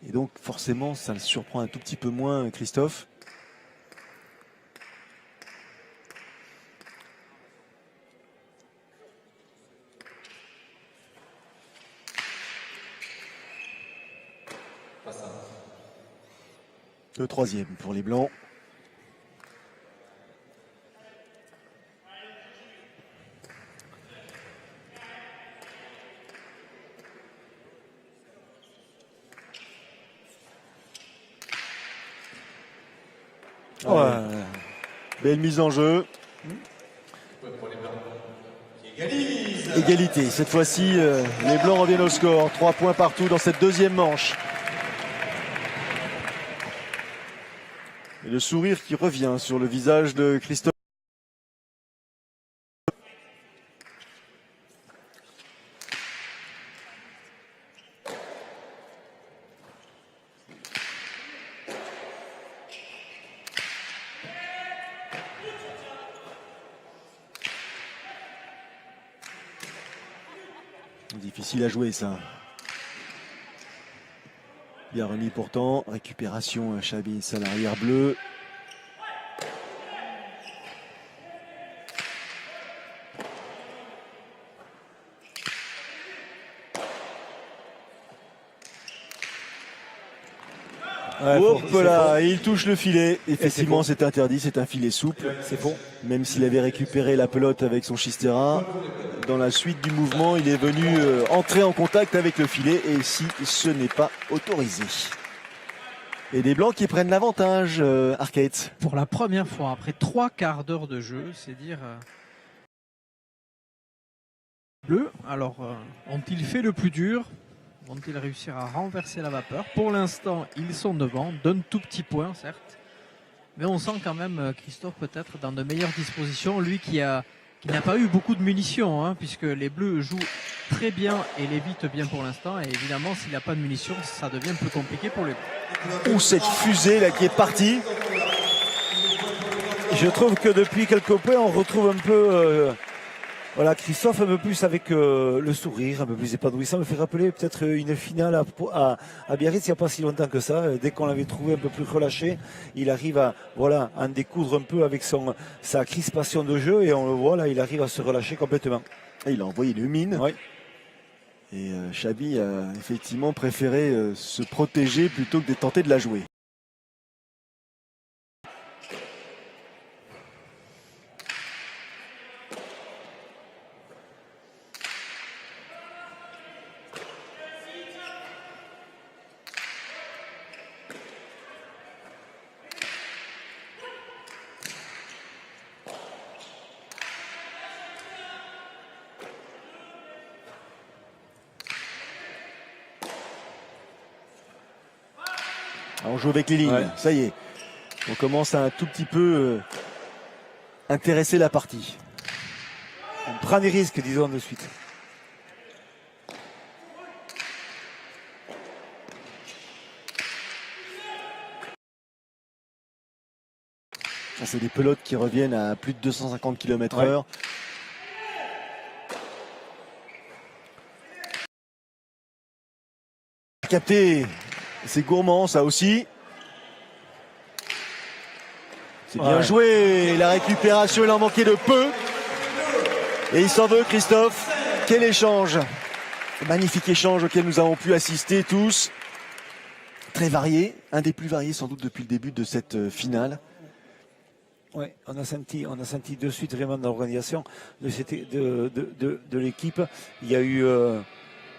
Et donc, forcément, ça le surprend un tout petit peu moins, Christophe. Le troisième pour les Blancs. Ouais. Belle mise en jeu. Égalité. Cette fois-ci, les Blancs reviennent au score. 3 points partout dans cette deuxième manche. Et le sourire qui revient sur le visage de Christophe. Difficile à jouer ça. Bien remis pourtant. Récupération Chabis à l'arrière bleu. Ouais, Hop c'est là, et il touche le filet. Effectivement, c'est interdit, c'est un filet souple. C'est faux. Même s'il avait récupéré la pelote avec son Chistera, dans la suite du mouvement, il est venu entrer en contact avec le filet. Et ici, ce n'est pas autorisé. Et des Blancs qui prennent l'avantage, Arcade. Pour la première fois, après 3/4 d'heure de jeu, c'est dire... Bleu, alors ont-ils fait le plus dur? Vont-ils réussir à renverser la vapeur? Pour l'instant, ils sont devant, d'un tout petit point, certes. Mais on sent quand même Christophe peut-être dans de meilleures dispositions. Lui qui n'a pas eu beaucoup de munitions, hein, puisque les Bleus jouent très bien et l'évitent bien pour l'instant. Et évidemment, s'il n'a pas de munitions, ça devient plus compliqué pour les Bleus. Ou cette fusée là qui est partie. Je trouve que depuis quelques points, on retrouve un peu voilà, Christophe un peu plus avec le sourire, un peu plus épanoui. Ça me fait rappeler peut-être une finale à Biarritz il n'y a pas si longtemps que ça. Dès qu'on l'avait trouvé un peu plus relâché, il arrive à en découdre un peu avec sa crispation de jeu et on le voit là, il arrive à se relâcher complètement. Et il a envoyé le mine. Oui. Et Chabi a effectivement préféré se protéger plutôt que de tenter de la jouer. On joue avec les lignes, Ouais. ça y est. On commence à un tout petit peu intéresser la partie. On prend des risques, disons, de suite. Ça, c'est des pelotes qui reviennent à plus de 250 km/h. Capté, c'est gourmand ça aussi. C'est bien joué, la récupération il en manquait de peu. Et il s'en veut Christophe. Quel échange. Magnifique échange auquel nous avons pu assister tous. Très varié, un des plus variés sans doute depuis le début de cette finale. Oui, on a senti de suite vraiment dans l'organisation de l'équipe. Il y a eu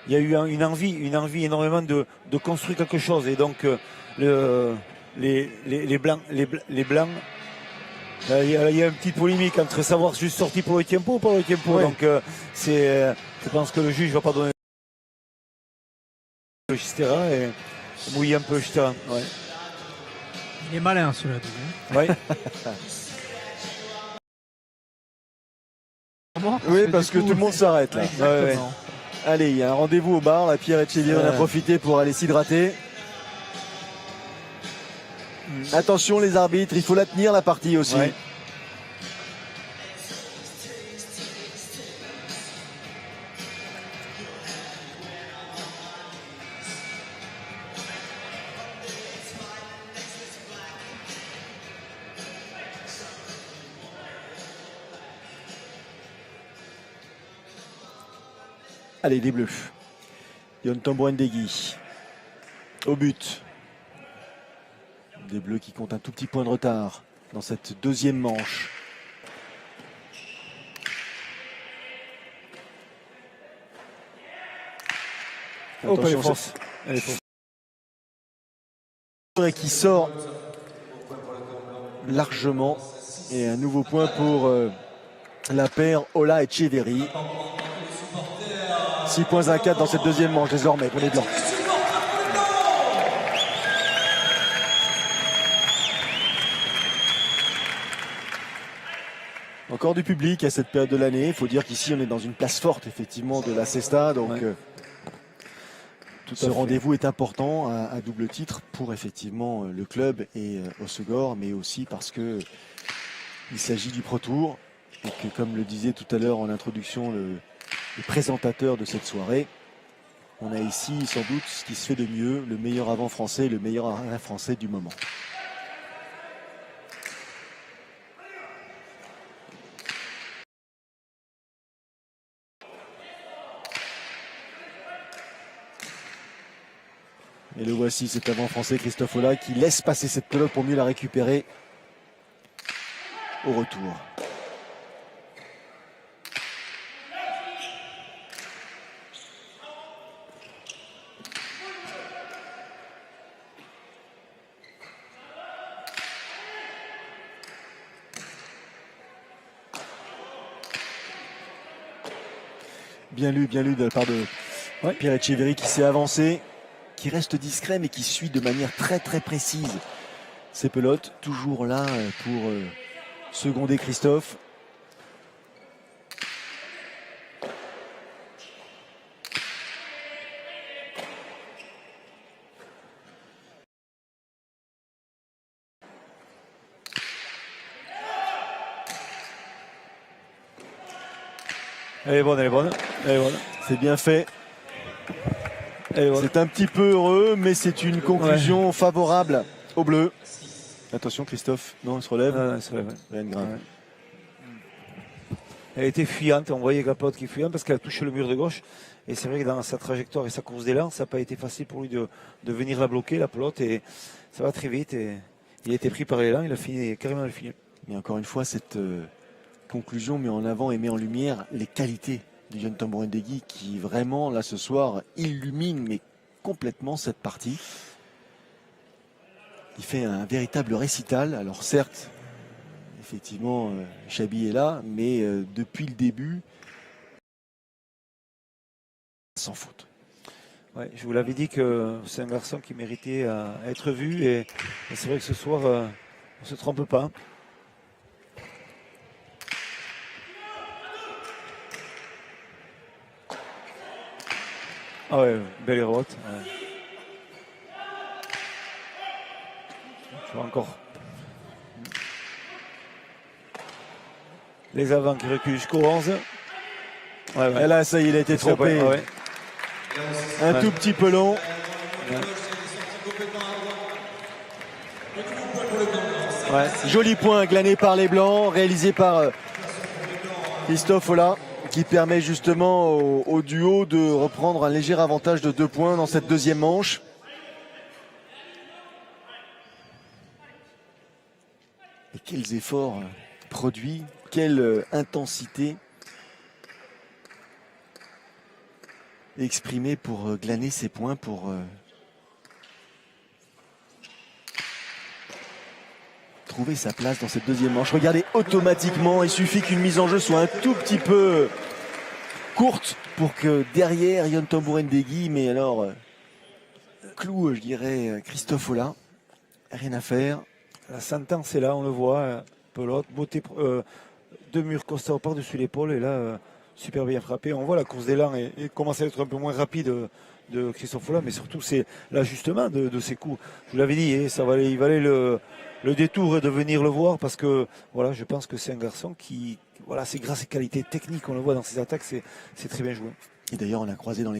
une envie énormément de construire quelque chose. Et donc les blancs, il y a une petite polémique entre savoir juste sorti pour le tempo ou pas le tempo. Ouais. Donc je pense que le juge va pas donner le Chistera et mouiller un peu le Chistera. Ouais. Il est malin celui-là. Ouais. Oui, parce que tout le monde s'arrête là. Exactement. Ouais, ouais. Allez, il y a un rendez-vous au bar. La Pierre Etcheverry en a profité pour aller s'hydrater. Attention les arbitres, il faut la tenir la partie aussi. Ouais. Allez, les Bleus. Yontombo Ndegui au but. Des Bleus qui comptent un tout petit point de retard dans cette deuxième manche. Oh, pas les Attention, forces. Elle est forte. c'est qui sort largement. Et un nouveau point pour la paire Ola et Etcheverry. 6 points à 4 dans cette deuxième manche désormais pour les Blancs. Encore du public à cette période de l'année. Il faut dire qu'ici on est dans une place forte effectivement de la Cesta. Donc ce rendez-vous est important à double titre pour effectivement le club et Hossegor, mais aussi parce que il s'agit du Pro Tour et que comme le disait tout à l'heure en introduction le présentateur de cette soirée, on a ici sans doute ce qui se fait de mieux, le meilleur avant français, le meilleur arrière français du moment. Et le voici, cet avant français Christophe Ola qui laisse passer cette pelote pour mieux la récupérer au retour. Bien lu de la part de Pierre Etcheverry qui s'est avancé, qui reste discret mais qui suit de manière très très précise ses pelotes, toujours là pour seconder Christophe. Elle est bonne, elle est bonne. Elle est bonne. C'est bien fait. Elle est bonne. C'est un petit peu heureux, mais c'est une conclusion favorable aux Bleus. Attention Christophe, non, il se relève. Elle se relève. Rien de grave. Ouais. Elle était fuyante, on voyait la pelote qui est fuyante parce qu'elle a touché le mur de gauche. Et c'est vrai que dans sa trajectoire et sa course d'élan, ça n'a pas été facile pour lui de venir la bloquer, la pelote. Et ça va très vite. Et il a été pris par l'élan, il a fini carrément le filet. Mais encore une fois, cette conclusion met en avant et met en lumière les qualités de Yon Tambouren-Degui qui vraiment, là ce soir, illumine mais complètement cette partie. Il fait un véritable récital. Alors certes, effectivement, Chabi est là, mais depuis le début, sans faute. Ouais, je vous l'avais dit que c'est un garçon qui méritait à être vu. Et c'est vrai que ce soir, on ne se trompe pas. Ah ouais, belle érote. Ouais. Tu vois encore. Les avants qui reculent jusqu'au 11. Et là, ça y est, il a été trompé. Ouais. Un tout petit peu long. Ouais. Joli point glané par les Blancs, réalisé par Christophe Ola, qui permet justement au duo de reprendre un léger avantage de 2 points dans cette deuxième manche. Et quels efforts produits, quelle intensité exprimée pour glaner ces points, pour trouver sa place dans cette deuxième manche. Regardez, automatiquement, il suffit qu'une mise en jeu soit un tout petit peu courte pour que derrière Yon Tambouren-Degui, mais alors clou, je dirais, Christophe Ola, rien à faire. La sentence est là, on le voit. Pelote, beauté, 2 murs costauds par-dessus l'épaule. Et là, super bien frappé. On voit la course d'élan et commence à être un peu moins rapide de Christophe Ola, mais surtout c'est l'ajustement de ses coups. Je vous l'avais dit, il valait le détour de venir le voir parce que voilà, je pense que c'est un garçon qui, voilà, c'est grâce à ses qualités techniques, on le voit dans ses attaques, c'est très bien joué. Et d'ailleurs, on a croisé dans les...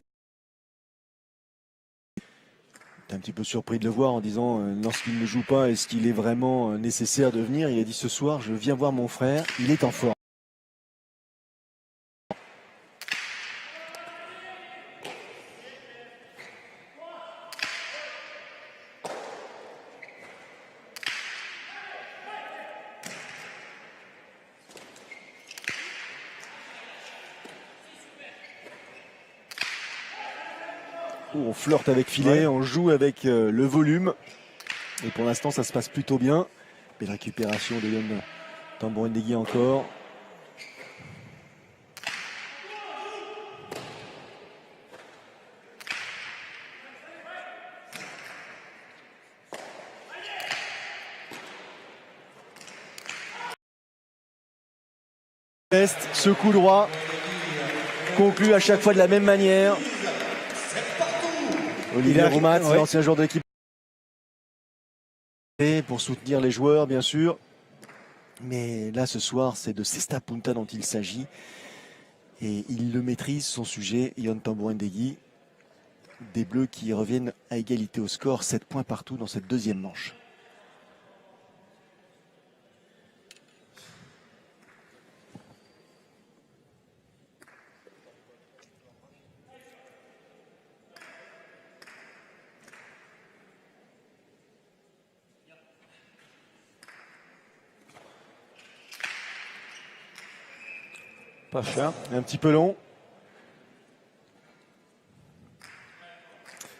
T'es un petit peu surpris de le voir en disant lorsqu'il ne joue pas, est-ce qu'il est vraiment nécessaire de venir? Il a dit ce soir, je viens voir mon frère, il est en forme. On flirte avec filet, on joue avec le volume. Et pour l'instant, ça se passe plutôt bien. Belle récupération de Yon Tambouren-Degui encore. Ce coup droit conclut à chaque fois de la même manière. Olivier Roumat, l'ancien joueur de l'équipe. Pour soutenir les joueurs, bien sûr. Mais là, ce soir, c'est de Cesta Punta dont il s'agit. Et il le maîtrise, son sujet, Yon Tambouren-Degui. Des Bleus qui reviennent à égalité au score, 7 points partout dans cette deuxième manche. Pacha. Un petit peu long.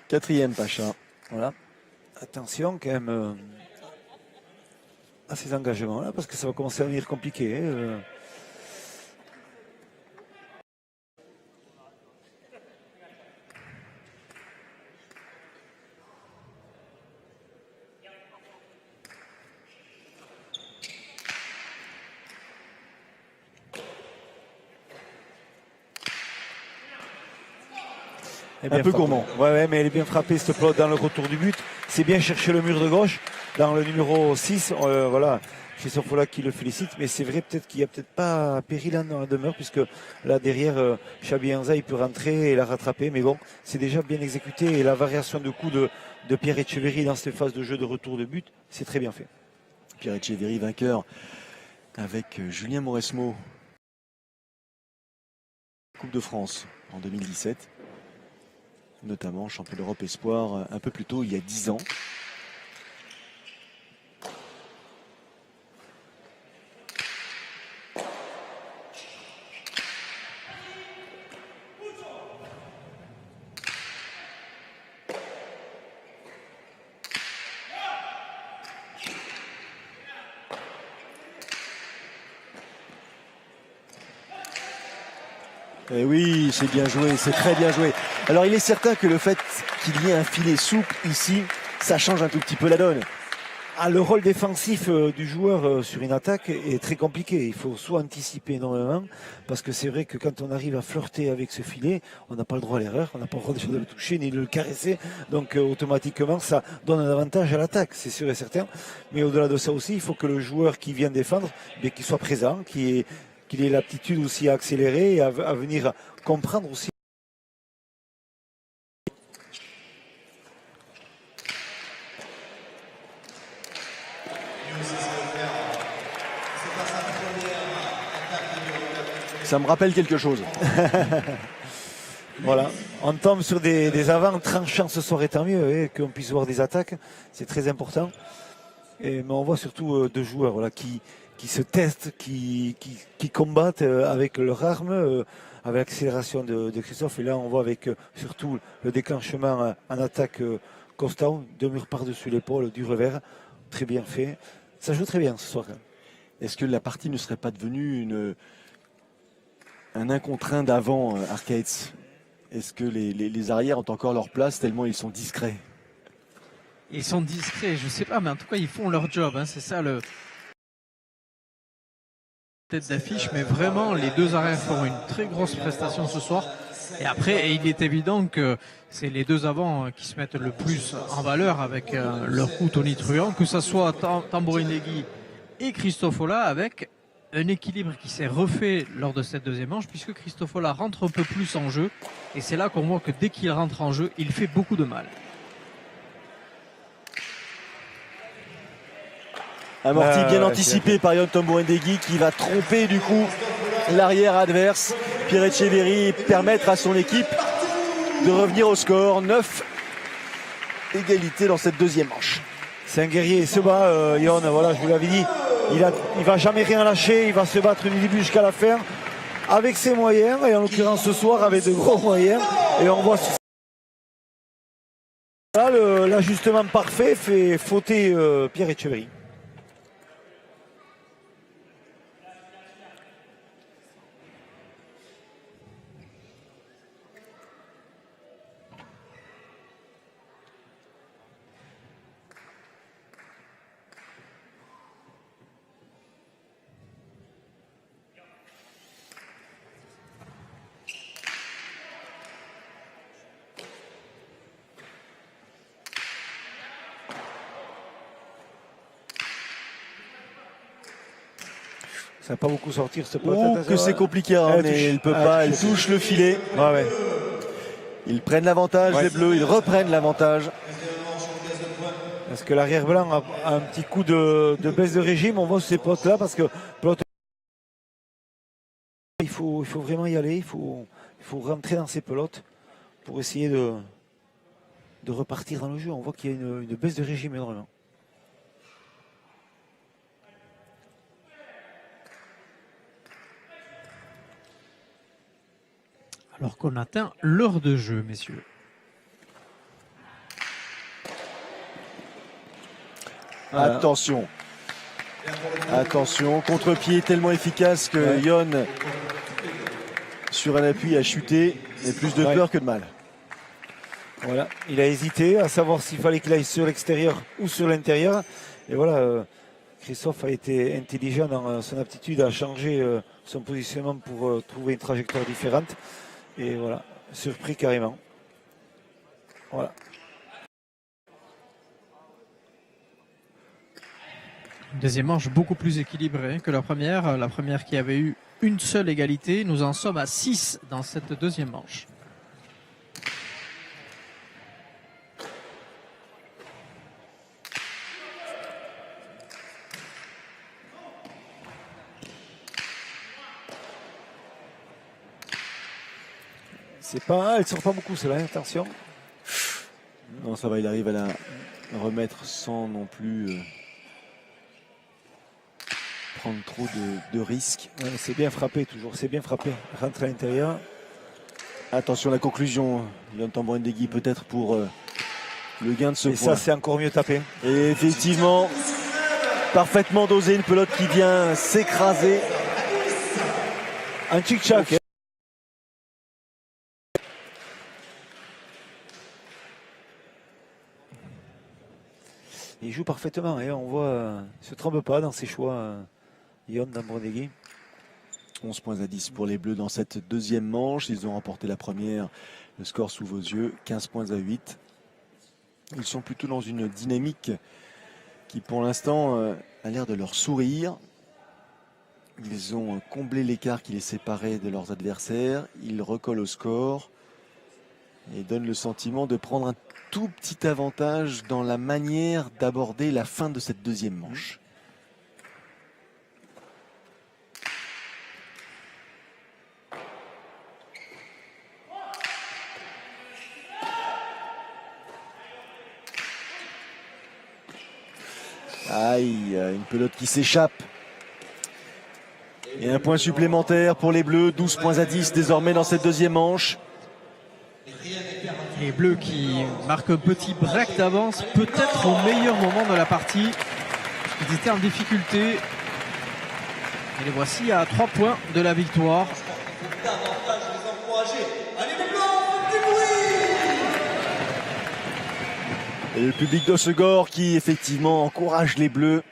4e Pacha. Voilà. Attention quand même à ces engagements-là, parce que ça va commencer à devenir compliqué. Un peu gourmand. Ouais, mais elle est bien frappée cette pelote dans le retour du but. C'est bien chercher le mur de gauche dans le numéro 6. Voilà, Christophe Fola qui le félicite. Mais c'est vrai peut-être qu'il n'y a peut-être pas péril dans la demeure, puisque là derrière, Chabi Anza, il peut rentrer et la rattraper. Mais bon, c'est déjà bien exécuté. Et la variation de coups de Pierre Etcheverry dans cette phase de jeu de retour de but, c'est très bien fait. Pierre Etcheverry vainqueur avec Julien Mauresmo. Coupe de France en 2017. Notamment champion d'Europe Espoir un peu plus tôt, il y a 10 ans. Et oui, c'est bien joué, c'est très bien joué. Alors il est certain que le fait qu'il y ait un filet souple ici, ça change un tout petit peu la donne. Ah, le rôle défensif du joueur sur une attaque est très compliqué. Il faut soit anticiper énormément, parce que c'est vrai que quand on arrive à flirter avec ce filet, on n'a pas le droit à l'erreur, on n'a pas le droit de le toucher ni de le caresser. Donc automatiquement, ça donne un avantage à l'attaque, c'est sûr et certain. Mais au-delà de ça aussi, il faut que le joueur qui vient défendre, qu'il soit présent, qu'il ait l'aptitude aussi à accélérer et à venir comprendre aussi. Ça me rappelle quelque chose. Voilà, on tombe sur des avants tranchants ce soir, et tant mieux, qu'on puisse voir des attaques, c'est très important. Mais on voit surtout deux joueurs voilà, qui se testent, qui combattent avec leur arme, avec l'accélération de Christophe. Et là, on voit avec surtout le déclenchement en attaque constant, 2 murs par-dessus l'épaule, du revers, très bien fait. Ça joue très bien ce soir. Est-ce que la partie ne serait pas devenue un 1 contre 1 d'avant Arcades? Est-ce que les arrières ont encore leur place tellement ils sont discrets? Ils sont discrets, je sais pas, mais en tout cas ils font leur job, hein, c'est ça le tête d'affiche, mais vraiment les deux arrières font une très grosse prestation ce soir. Et après, il est évident que c'est les deux avants qui se mettent le plus en valeur avec leur coup Tony Truant, que ce soit Tambourinegui et Christofola, avec un équilibre qui s'est refait lors de cette deuxième manche, puisque Christofola rentre un peu plus en jeu, et c'est là qu'on voit que dès qu'il rentre en jeu, il fait beaucoup de mal. Amorti bien anticipé par Yon Tambourinegui qui va tromper du coup l'arrière adverse. Pierre Etcheverry permettre à son équipe de revenir au score. 9 égalités dans cette deuxième manche. C'est un guerrier, il se bat, Yon, voilà, je vous l'avais dit. Il va jamais rien lâcher, il va se battre du début jusqu'à la fin avec ses moyens, et en l'occurrence ce soir avec de gros moyens. Et on voit là l'ajustement parfait fait fauter Pierre Etcheverry. Ça va pas beaucoup sortir ce pote. Oh, que c'est compliqué, hein, mais il peut pas, elle touche le filet. Ouais. Ils prennent l'avantage, les Bleus, ils reprennent l'avantage. Parce que l'arrière blanc a un petit coup de baisse de régime, on voit ces potes là, parce que il faut vraiment y aller, il faut rentrer dans ces pelotes pour essayer de repartir dans le jeu. On voit qu'il y a une baisse de régime énormément. Alors qu'on atteint l'heure de jeu, messieurs. Attention. Attention, contre-pied tellement efficace que Yon, sur un appui, a chuté. Mais plus de peur que de mal. Voilà, il a hésité à savoir s'il fallait qu'il aille sur l'extérieur ou sur l'intérieur. Et voilà, Christophe a été intelligent dans son aptitude à changer son positionnement pour trouver une trajectoire différente. Et voilà, surpris carrément. Voilà. Une deuxième manche beaucoup plus équilibrée que la première. La première qui avait eu une seule égalité. Nous en sommes à 6 dans cette deuxième manche. C'est pas, elle sort pas beaucoup celle-là, attention. Non, ça va, il arrive à la remettre sans non plus prendre trop de risques. Ouais, c'est bien frappé toujours, c'est bien frappé. Rentre à l'intérieur. Attention à la conclusion, Yon Tamborindegui peut-être pour le gain de ce Et point. ça, c'est encore mieux tapé. Et effectivement, parfaitement dosé, une pelote qui vient s'écraser. Un tchic-tchac. Il joue parfaitement, et on voit, il ne se trompe pas dans ses choix, Yon Tamborindegui. 11 points à 10 pour les Bleus dans cette deuxième manche. Ils ont remporté la première. Le score sous vos yeux, 15 points à 8. Ils sont plutôt dans une dynamique qui, pour l'instant, a l'air de leur sourire. Ils ont comblé l'écart qui les séparait de leurs adversaires. Ils recollent au score et donnent le sentiment de prendre un tout petit avantage dans la manière d'aborder la fin de cette deuxième manche. Aïe, une pelote qui s'échappe. Et un point supplémentaire pour les Bleus, 12 points à 10 désormais dans cette deuxième manche. Les Bleus qui marquent un petit break d'avance, peut-être au meilleur moment de la partie. Ils étaient en difficulté. Et les voici à 3 points de la victoire. Et le public d'Hossegor qui effectivement encourage les Bleus.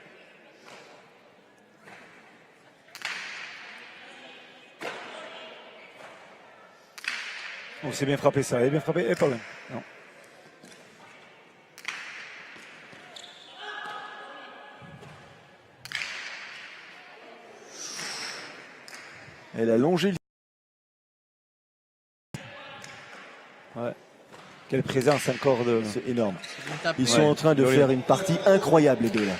Oh, c'est bien frappé ça, elle est bien frappé, elle est pas loin. Non. Elle a longé. Ouais. Quelle présence encore de. C'est énorme. Tape. Ils sont en train de faire une partie incroyable les deux là.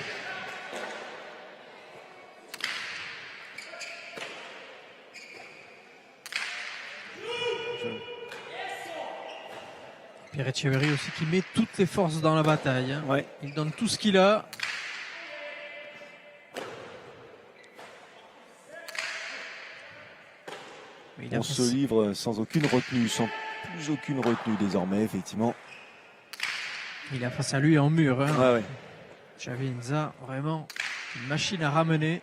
Pierre Etcheverry aussi qui met toutes les forces dans la bataille. Hein. Ouais. Il donne tout ce qu'il a. Mais On se livre sans aucune retenue, sans plus aucune retenue désormais, effectivement. il a face à lui un mur. Hein. Ouais, ouais. Xavi Inza, vraiment une machine à ramener.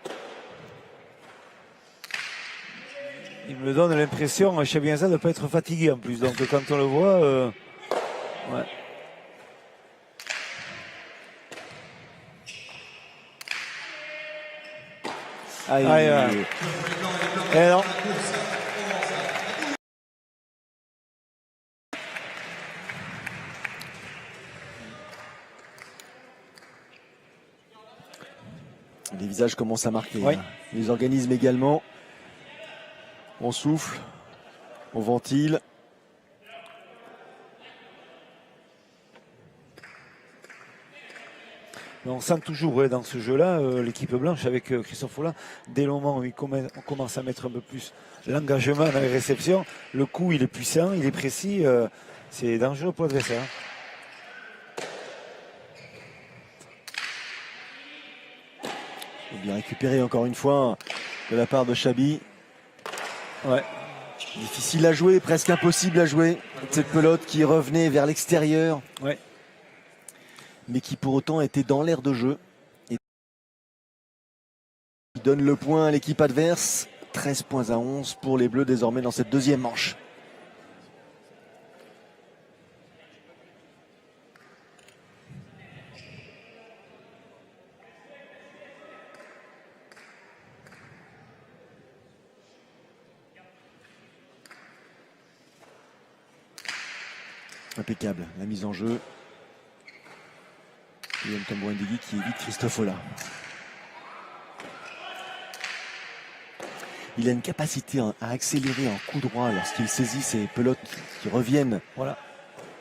Il me donne l'impression, Xavi Inza, de ne pas être fatigué en plus. Donc quand on le voit, ouais. Aïe. Aïe. Et non. Les visages commencent à marquer. Oui. Hein. Les organismes également. On souffle, on ventile. On sent toujours dans ce jeu-là, l'équipe blanche avec Christophe Follin, dès le moment où on commence à mettre un peu plus l'engagement dans les réceptions, le coup il est puissant, il est précis, c'est dangereux pour l'adversaire. Et bien récupéré encore une fois de la part de Chabi. Ouais. Difficile à jouer, presque impossible à jouer. Cette pelote qui revenait vers l'extérieur. Ouais. Mais qui pour autant était dans l'aire de jeu. Et qui donne le point à l'équipe adverse. 13 points à 11 pour les Bleus désormais dans cette deuxième manche. Impeccable, la mise en jeu. Yoann Tambouindegui qui évite Christophe Ola. Il a une capacité à accélérer en coup droit lorsqu'il saisit ces pelotes qui reviennent. Voilà.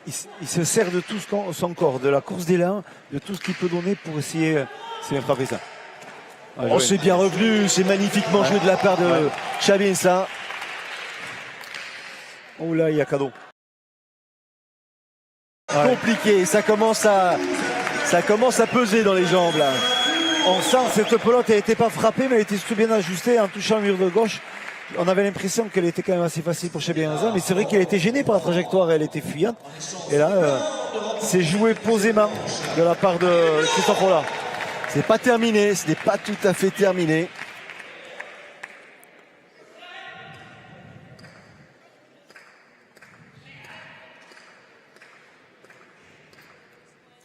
Il se sert de tout son corps, de la course d'élan, de tout ce qu'il peut donner pour essayer. C'est bien frappé ça. Oh, c'est bien revenu, c'est magnifiquement joué de la part de Xabi Insah. Oh là, il y a cadeau. Compliqué, ça commence à peser dans les jambes là. On sent que cette pelote, elle n'était pas frappée, mais elle était surtout bien ajustée en touchant le mur de gauche. On avait l'impression qu'elle était quand même assez facile pour Xabi Insah, mais c'est vrai qu'elle était gênée par la trajectoire, elle était fuyante. Et là, c'est joué posément de la part de Christophe Ola. C'est pas terminé, ce n'est pas tout à fait terminé.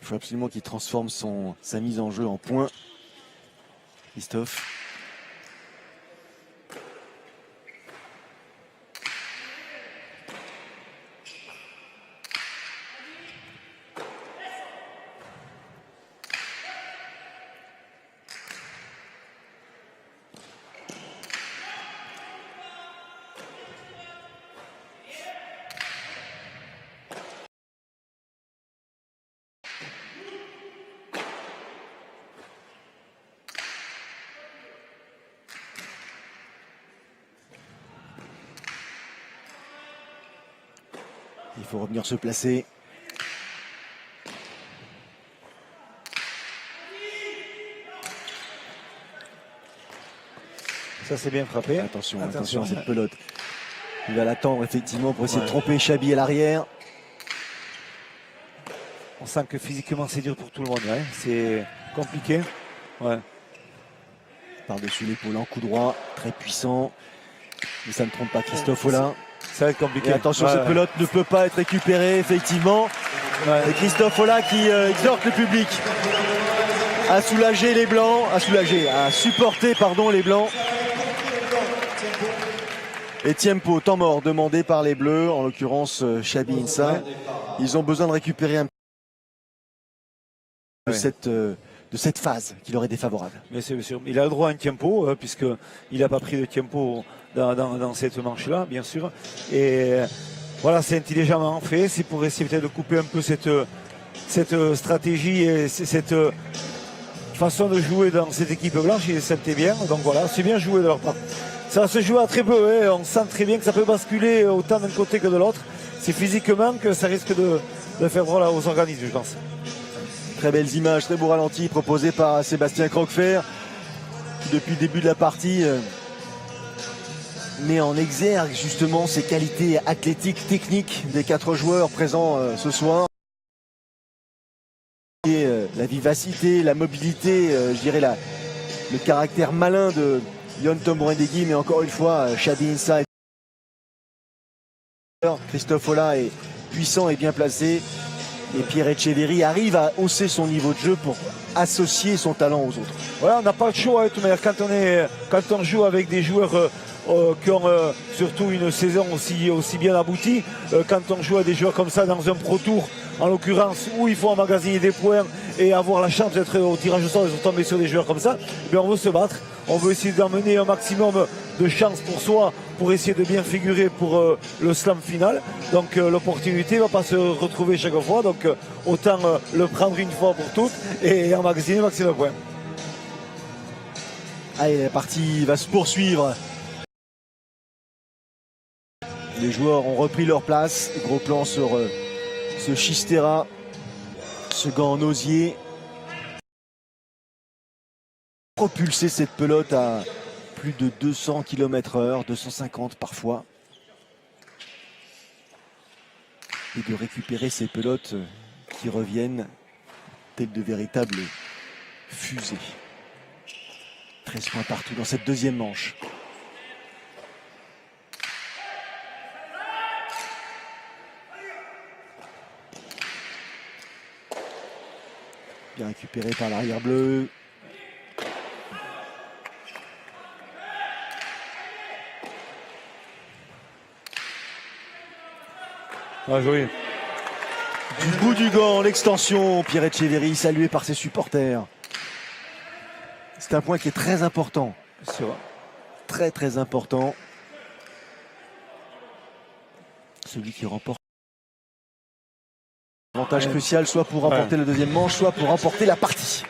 Il faut absolument qu'il transforme sa mise en jeu en point. Christophe. Il faut revenir se placer. Ça, c'est bien frappé. Attention à cette pelote. Il va l'attendre effectivement pour essayer de tromper Xabi à l'arrière. On sent que physiquement, c'est dur pour tout le monde. Ouais. C'est compliqué. Ouais. Par-dessus l'épaule en coup droit, très puissant. Mais ça ne trompe pas Christophe Ola. Ça va être compliqué. Et attention, cette pelote ne peut pas être récupérée, effectivement. Et Christophe Ola qui exhorte le public à soulager les Blancs, à supporter, les Blancs. Et tempo, temps mort, demandé par les Bleus, en l'occurrence Xabi Insah. Ils ont besoin de récupérer un peu de cette phase qui leur est défavorable. Mais c'est sûr. Il a le droit à un tempo, puisqu'il n'a pas pris de tempo dans cette manche-là, bien sûr. Et voilà, c'est intelligemment fait. C'est pour essayer peut-être de couper un peu cette stratégie et cette façon de jouer dans cette équipe blanche. Il sentait bien. Donc voilà, c'est bien joué de leur part. Ça se joue à très peu. Hein. On sent très bien que ça peut basculer autant d'un côté que de l'autre. C'est physiquement que ça risque de faire drôle aux organismes, je pense. Très belles images, très beau ralenti proposé par Sébastien Croquefer. Depuis le début de la partie, met en exergue justement ces qualités athlétiques, techniques des 4 joueurs présents ce soir. Et, la vivacité, la mobilité, je dirais le caractère malin de Yoann Tambouindegui, mais encore une fois, Xabi Insah. Christophe Ola est puissant et bien placé. Et Pierre Etcheverry arrive à hausser son niveau de jeu pour associer son talent aux autres. Voilà, on n'a pas le choix. Quand on joue avec des joueurs qui ont surtout une saison aussi bien aboutie, quand on joue à des joueurs comme ça dans un Pro Tour, en l'occurrence, où il faut emmagasiner des points et avoir la chance d'être au tirage au sort et de tomber sur des joueurs comme ça, eh on veut se battre. On veut essayer d'emmener un maximum de chances pour soi, pour essayer de bien figurer pour le slam final. Donc l'opportunité ne va pas se retrouver chaque fois. Donc autant le prendre une fois pour toutes et emmagasiner un maximum de points. Allez, la partie va se poursuivre. Les joueurs ont repris leur place. Gros plan sur ce Chistera, ce gant en osier. Propulser cette pelote à plus de 200 km/h, 250 parfois. et de récupérer ces pelotes qui reviennent telles de véritables fusées. 13 points partout dans cette deuxième manche. Bien récupéré par l'arrière bleu. Ah, joli. Du bout du gant, l'extension, Pierre Etcheverry salué par ses supporters. C'est un point qui est très important. Très très important. Celui qui remporte. Avantage crucial, soit pour remporter le deuxième manche, soit pour remporter la partie.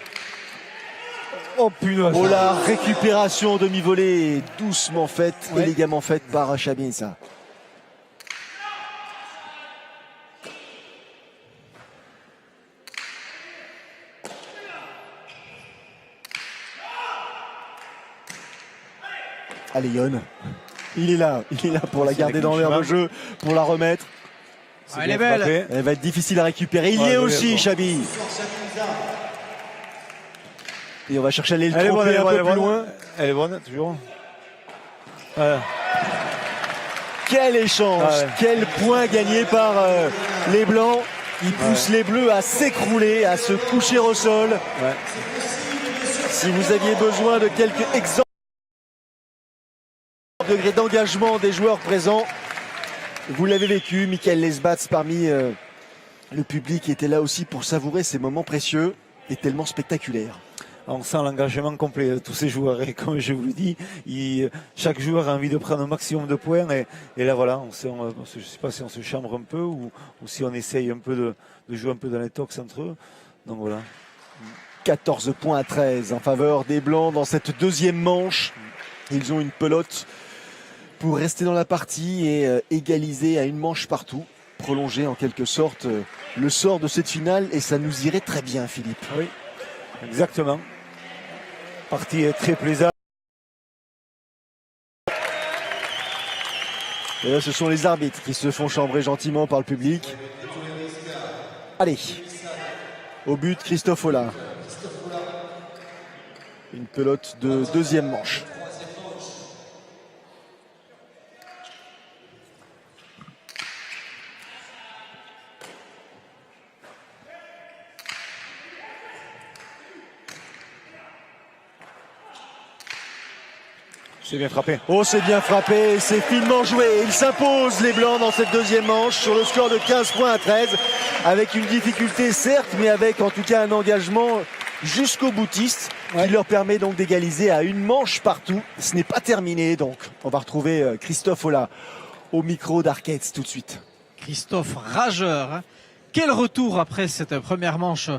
Oh punaise. Oh la récupération demi-volée, doucement faite, élégamment faite par Chabienza. Allez Yon, il est là pour la garder dans l'air de jeu, pour la remettre. Elle est belle. Frappé. Elle va être difficile à récupérer. Il y est aussi, Chabi. Et on va chercher à aller le tromper un peu plus loin. Elle est bonne, toujours. Quel échange, quel point gagné par les Blancs. Ils poussent les Bleus à s'écrouler, à se coucher au sol. Si vous aviez besoin de quelques exemples, degré d'engagement des joueurs présents, vous l'avez vécu. Michael Lesbats parmi le public était là aussi pour savourer ces moments précieux et tellement spectaculaires. On sent l'engagement complet de tous ces joueurs et comme je vous le dis, chaque joueur a envie de prendre un maximum de points et là voilà, je ne sais pas si on se chambre un peu ou si on essaye un peu de jouer un peu dans les tox entre eux. Donc voilà. 14 points à 13 en faveur des Blancs dans cette deuxième manche. Ils ont une pelote pour rester dans la partie et égaliser à une manche partout, prolonger en quelque sorte le sort de cette finale et ça nous irait très bien, Philippe. Oui, exactement. Partie très plaisante. Et là, ce sont les arbitres qui se font chambrer gentiment par le public. Allez, au but, Christophe Ola. Une pelote de deuxième manche. C'est bien frappé. Oh, c'est bien frappé, c'est finement joué. Ils s'imposent les Blancs dans cette deuxième manche sur le score de 15 points à 13. Avec une difficulté certes, mais avec en tout cas un engagement jusqu'au boutiste qui leur permet donc d'égaliser à une manche partout. Ce n'est pas terminé donc. On va retrouver Christophe Ola au micro d'Arcades tout de suite. Christophe rageur. Quel retour après cette première manche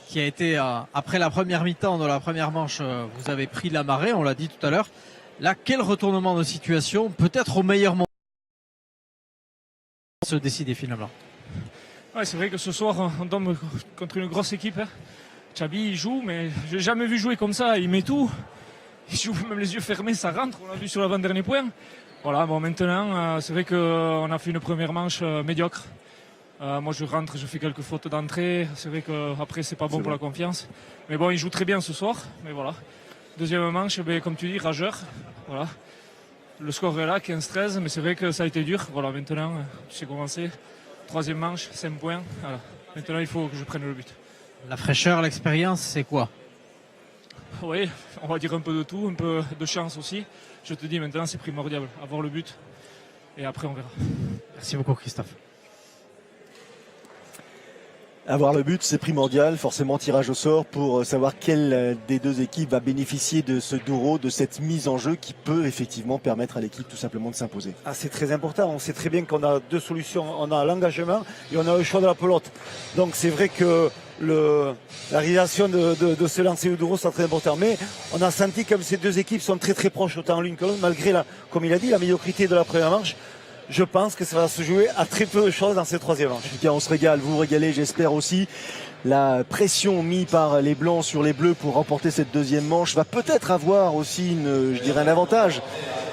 qui a été après la première mi-temps de la première manche. Vous avez pris la marée, on l'a dit tout à l'heure. Là, quel retournement de situation, peut-être au meilleur moment se décider finalement. Ouais, c'est vrai que ce soir, on tombe contre une grosse équipe. Chabi, il joue, mais je l'ai jamais vu jouer comme ça. Il met tout. Il joue même les yeux fermés, ça rentre. On l'a vu sur l'avant-dernier point. Voilà, bon, maintenant, c'est vrai qu'on a fait une première manche médiocre. Moi, je rentre, je fais quelques fautes d'entrée. C'est vrai qu'après, c'est pas bon pour la confiance. Mais bon, il joue très bien ce soir. Mais voilà. Deuxième manche, comme tu dis, rageur. Voilà. Le score est là, 15-13, mais c'est vrai que ça a été dur. Voilà, maintenant, tu sais comment c'est. Troisième manche, 5 points. Voilà. Maintenant, il faut que je prenne le but. La fraîcheur, l'expérience, c'est quoi? Oui, on va dire un peu de tout, un peu de chance aussi. Je te dis, maintenant, c'est primordial, avoir le but. Et après, on verra. Merci beaucoup, Christophe. Avoir le but, c'est primordial. Forcément, tirage au sort pour savoir quelle des deux équipes va bénéficier de ce Douro, de cette mise en jeu qui peut effectivement permettre à l'équipe tout simplement de s'imposer. Ah, c'est très important. On sait très bien qu'on a deux solutions. On a l'engagement et on a le choix de la pelote. Donc c'est vrai que la réalisation de se lancer au Douro, c'est très important. Mais on a senti comme ces deux équipes sont très très proches autant l'une que l'autre, malgré, comme il a dit, la médiocrité de la première manche. Je pense que ça va se jouer à très peu de choses dans ces troisième manches. En tout cas, on se régale, vous vous régalez, j'espère aussi. La pression mise par les Blancs sur les Bleus pour remporter cette deuxième manche va peut-être avoir aussi un avantage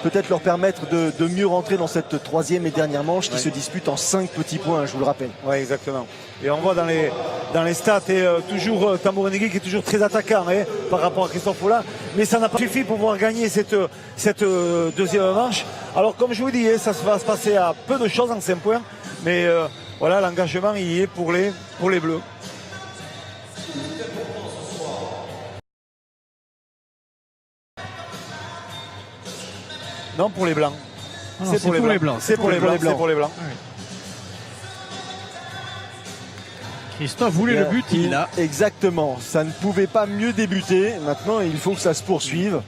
peut-être leur permettre de mieux rentrer dans cette troisième et dernière manche qui se dispute en 5 petits points, je vous le rappelle. Oui, exactement. Et on voit dans les stats, et toujours Tambourin Negui qui est toujours très attaquant par rapport à Christophe Ola, mais ça n'a pas suffi pour pouvoir gagner cette deuxième manche. Alors comme je vous dis, ça va se passer à peu de choses en 5 points, mais voilà, l'engagement il y est pour les Bleus. Non, pour les Blancs. Non, c'est pour les Blancs. C'est pour les Blancs. Oui. Christophe voulait le but, il l'a. Exactement, ça ne pouvait pas mieux débuter. Maintenant, il faut que ça se poursuive.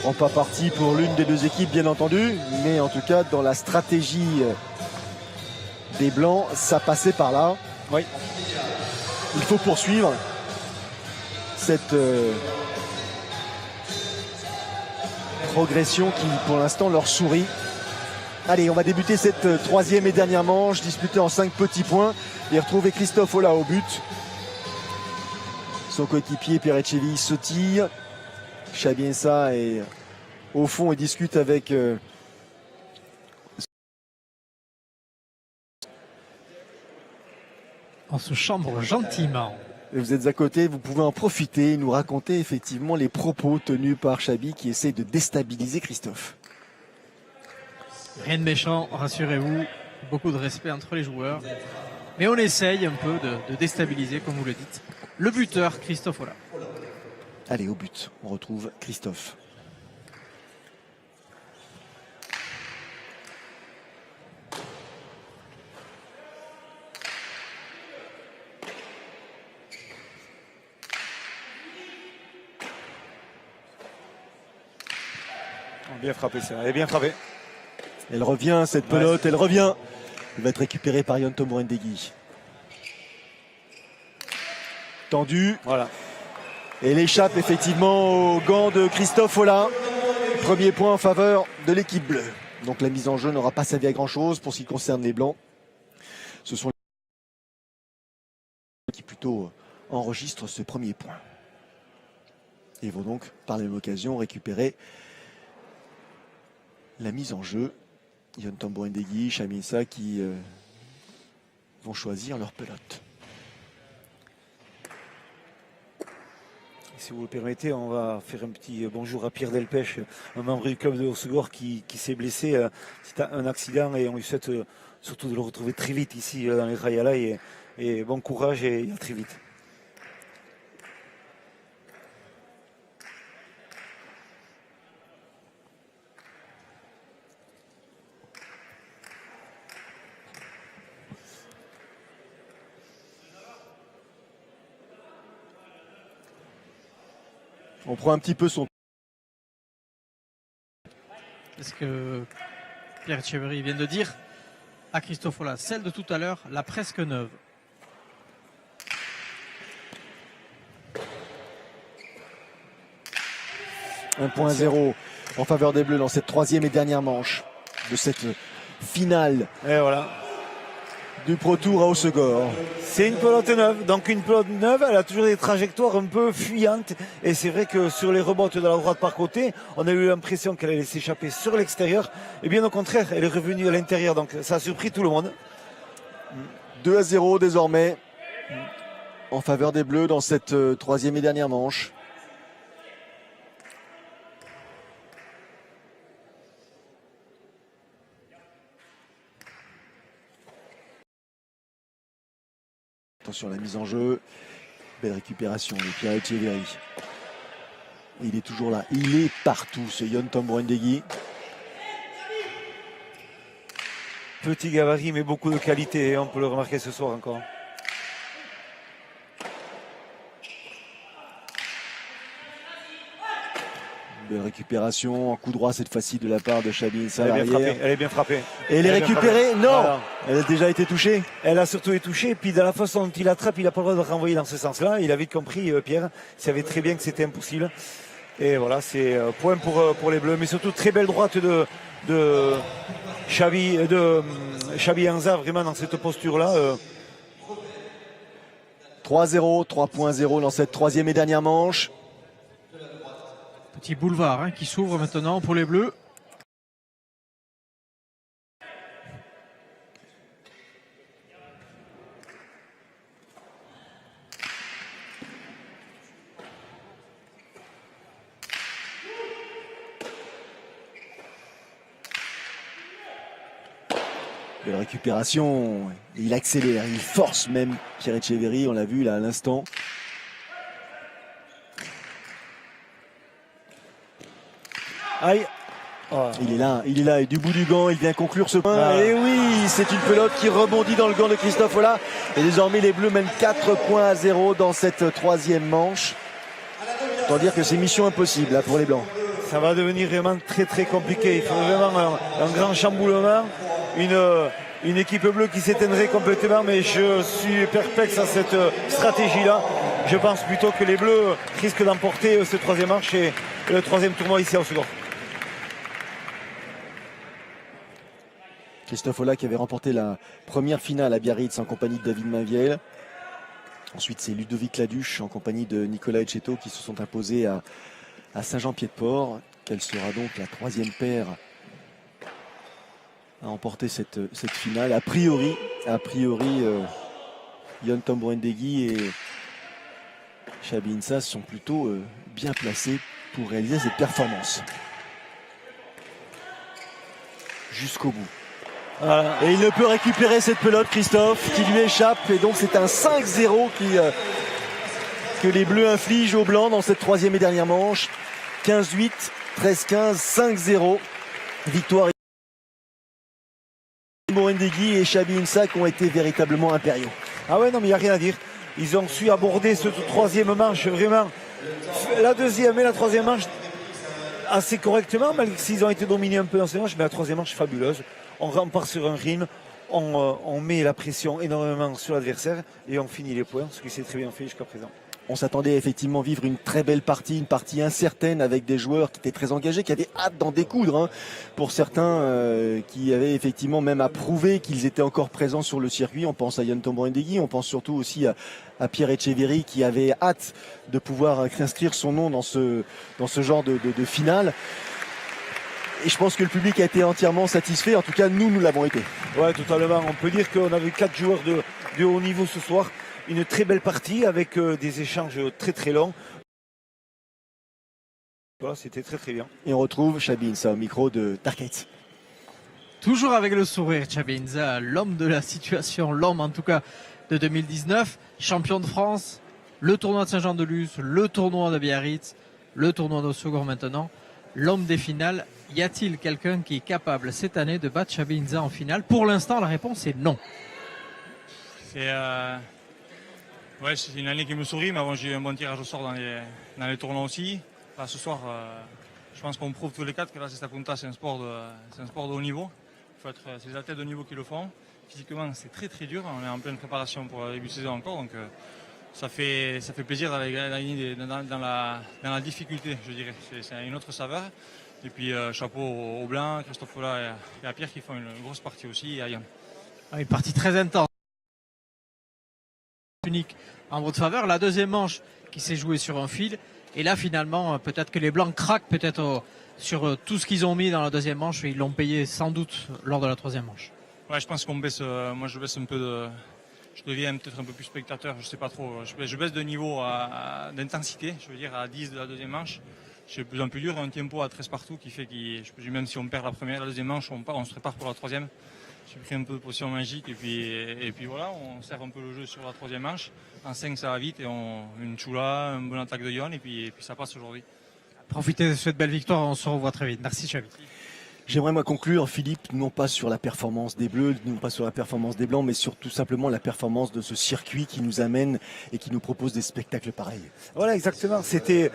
On ne prend pas parti pour l'une des deux équipes, bien entendu, mais en tout cas, dans la stratégie des Blancs, ça passait par là. Oui. Il faut poursuivre cette progression qui, pour l'instant, leur sourit. Allez, on va débuter cette troisième et dernière manche, disputée en 5 petits points, et retrouver Christophe Ola au but. Son coéquipier Pierre Etcheverry sautille. Chabienza est au fond et discute avec On se chambre gentiment. et vous êtes à côté, vous pouvez en profiter et nous raconter effectivement les propos tenus par Chabi qui essaye de déstabiliser Christophe. Rien de méchant, rassurez-vous. Beaucoup de respect entre les joueurs. Mais on essaye un peu de déstabiliser, comme vous le dites, le buteur Christophe Ola. Allez, au but, on retrouve Christophe. Bien frappé, ça. Elle est bien frappée. Elle revient, cette pelote, elle revient. Elle va être récupérée par Yon Tomorendegui. Tendu. Voilà. Et elle échappe effectivement au gant de Christophe Ola. Premier point en faveur de l'équipe bleue. Donc la mise en jeu n'aura pas servi à grand chose pour ce qui concerne les Blancs. Ce sont les qui plutôt enregistrent ce premier point. Et vont donc par la même occasion récupérer la mise en jeu. Yon Tomorendegui, Chabienza qui vont choisir leur pelote. Si vous le permettez, on va faire un petit bonjour à Pierre Delpech, un membre du club de Hossegor qui s'est blessé. C'est un accident et on lui souhaite surtout de le retrouver très vite ici dans les Rayala et bon courage et à très vite. On prend un petit peu son... Est-ce que Pierre Etcheverry vient de dire à Christophe Ola, celle de tout à l'heure, la presque neuve. Un 1.0 en faveur des Bleus dans cette troisième et dernière manche de cette finale. Et voilà. Du Pro Tour à Hossegor. C'est une pelote neuve, donc une pelote neuve, elle a toujours des trajectoires un peu fuyantes et c'est vrai que sur les rebottes de la droite par côté, on a eu l'impression qu'elle allait s'échapper sur l'extérieur et bien au contraire, elle est revenue à l'intérieur, donc ça a surpris tout le monde. 2-0 désormais en faveur des Bleus dans cette troisième et dernière manche. Attention à la mise en jeu. Belle récupération de Pierre Etcheverry. Il est toujours là. Il est partout, ce Yon Tomorendegui. Petit gabarit, mais beaucoup de qualité. On peut le remarquer ce soir encore. Belle récupération, en coup droit cette fois-ci de la part de Chabienza. Elle est bien frappée. Et elle est récupérée. Non, voilà. Elle a déjà été touchée. Elle a surtout été touchée. Puis de la façon dont il attrape, il n'a pas le droit de renvoyer dans ce sens-là. Il a vite compris, Pierre. Il savait très bien que c'était impossible. Et voilà, c'est point pour les Bleus. Mais surtout, très belle droite de Chabienza, vraiment dans cette posture-là. 3-0, 3.0 dans cette troisième et dernière manche. Petit boulevard qui s'ouvre maintenant pour les Bleus. Belle récupération, il accélère, il force même Pierre Etcheverry, on l'a vu là à l'instant. Aïe. Oh. Il est là, et du bout du gant, il vient conclure ce point. Et oui, c'est une pelote qui rebondit dans le gant de Christophe Ola. Et désormais, les Bleus mènent 4-0 dans cette troisième manche. Autant dire que c'est mission impossible là, pour les Blancs. Ça va devenir vraiment très très compliqué. Il faut vraiment un grand chamboulement. Une équipe bleue qui s'éteindrait complètement, mais je suis perplexe à cette stratégie-là. Je pense plutôt que les Bleus risquent d'emporter ce troisième match et le troisième tournoi ici à Hossegor. Christophe Ola qui avait remporté la première finale à Biarritz en compagnie de David Mainviel. Ensuite, c'est Ludovic Laduche en compagnie de Nicolas Etcheto qui se sont imposés à Saint-Jean-Pied-de-Port. Quelle sera donc la troisième paire à remporter cette finale? A priori, Yon Tambouren-Degui et Chabi Insas sont plutôt bien placés pour réaliser cette performance. Jusqu'au bout. Voilà. Et il ne peut récupérer cette pelote, Christophe, qui lui échappe. Et donc c'est un 5-0 que les Bleus infligent aux Blancs dans cette troisième et dernière manche. 15-8, 13-15, 5-0. Victoire. Tambouren-Degui et Chabi Insak ont été véritablement impériaux. Ah ouais, non, mais il n'y a rien à dire. Ils ont su aborder cette troisième manche vraiment. La deuxième et la troisième manche assez correctement, malgré s'ils ont été dominés un peu dans ces manches, mais la troisième manche fabuleuse. On repart sur un rythme, on met la pression énormément sur l'adversaire et on finit les points, ce qui s'est très bien fait jusqu'à présent. On s'attendait effectivement vivre une très belle partie, une partie incertaine avec des joueurs qui étaient très engagés, qui avaient hâte d'en découdre. Hein. Pour certains qui avaient effectivement même à prouver qu'ils étaient encore présents sur le circuit. On pense à Yon Tambouren-Degui, on pense surtout aussi à Pierre Etcheverry qui avait hâte de pouvoir inscrire son nom dans ce genre de finale. Et je pense que le public a été entièrement satisfait. En tout cas, nous l'avons été. Ouais, totalement. On peut dire qu'on a vu 4 joueurs de haut niveau ce soir. Une très belle partie avec des échanges très très longs. Voilà, c'était très très bien. Et on retrouve Chabi Insa au micro de Dark-Eights. Toujours avec le sourire, Chabi Insa, l'homme de la situation, l'homme en tout cas de 2019, champion de France, le tournoi de Saint-Jean-de-Luz, le tournoi de Biarritz, le tournoi d'Hossegor maintenant, l'homme des finales. Y a-t-il quelqu'un qui est capable cette année de battre Chabi Insa en finale? Pour l'instant, la réponse est non. Ouais, c'est une année qui me sourit, mais bon, j'ai eu un bon tirage au sort dans les tournois aussi. Là, ce soir, je pense qu'on prouve tous les quatre que la Cesta Punta, c'est un sport de haut niveau. C'est les athlètes de niveau qui le font. Physiquement, c'est très très dur. On est en pleine préparation pour le début de saison encore, donc ça fait plaisir d'aller gagner dans la difficulté, je dirais. C'est une autre saveur. Et puis chapeau aux Blancs, Christophe Ola et à Pierre qui font une grosse partie aussi, et à Yann. Une partie très intense. Unique en votre faveur. La deuxième manche qui s'est jouée sur un fil. Et là, finalement, peut-être que les Blancs craquent peut-être sur tout ce qu'ils ont mis dans la deuxième manche. Et ils l'ont payé sans doute lors de la troisième manche. Ouais, je pense qu'on baisse. Moi, je baisse un peu je deviens peut-être un peu plus spectateur. Je sais pas trop. Je baisse de niveau d'intensité. Je veux dire à 10 de la deuxième manche. C'est de plus en plus dur. Un tempo à 13 partout qui fait que même si on perd la deuxième manche, on se prépare pour la troisième. J'ai pris un peu de potion magique et puis voilà, on serve un peu le jeu sur la troisième manche. En 5 ça va vite et une choula, une bonne attaque de Yon et puis ça passe aujourd'hui. Profitez de cette belle victoire, on se revoit très vite. Merci Chabi. J'aimerais moi conclure, Philippe, non pas sur la performance des Bleus, non pas sur la performance des Blancs, mais sur tout simplement la performance de ce circuit qui nous amène et qui nous propose des spectacles pareils. Voilà, exactement. C'était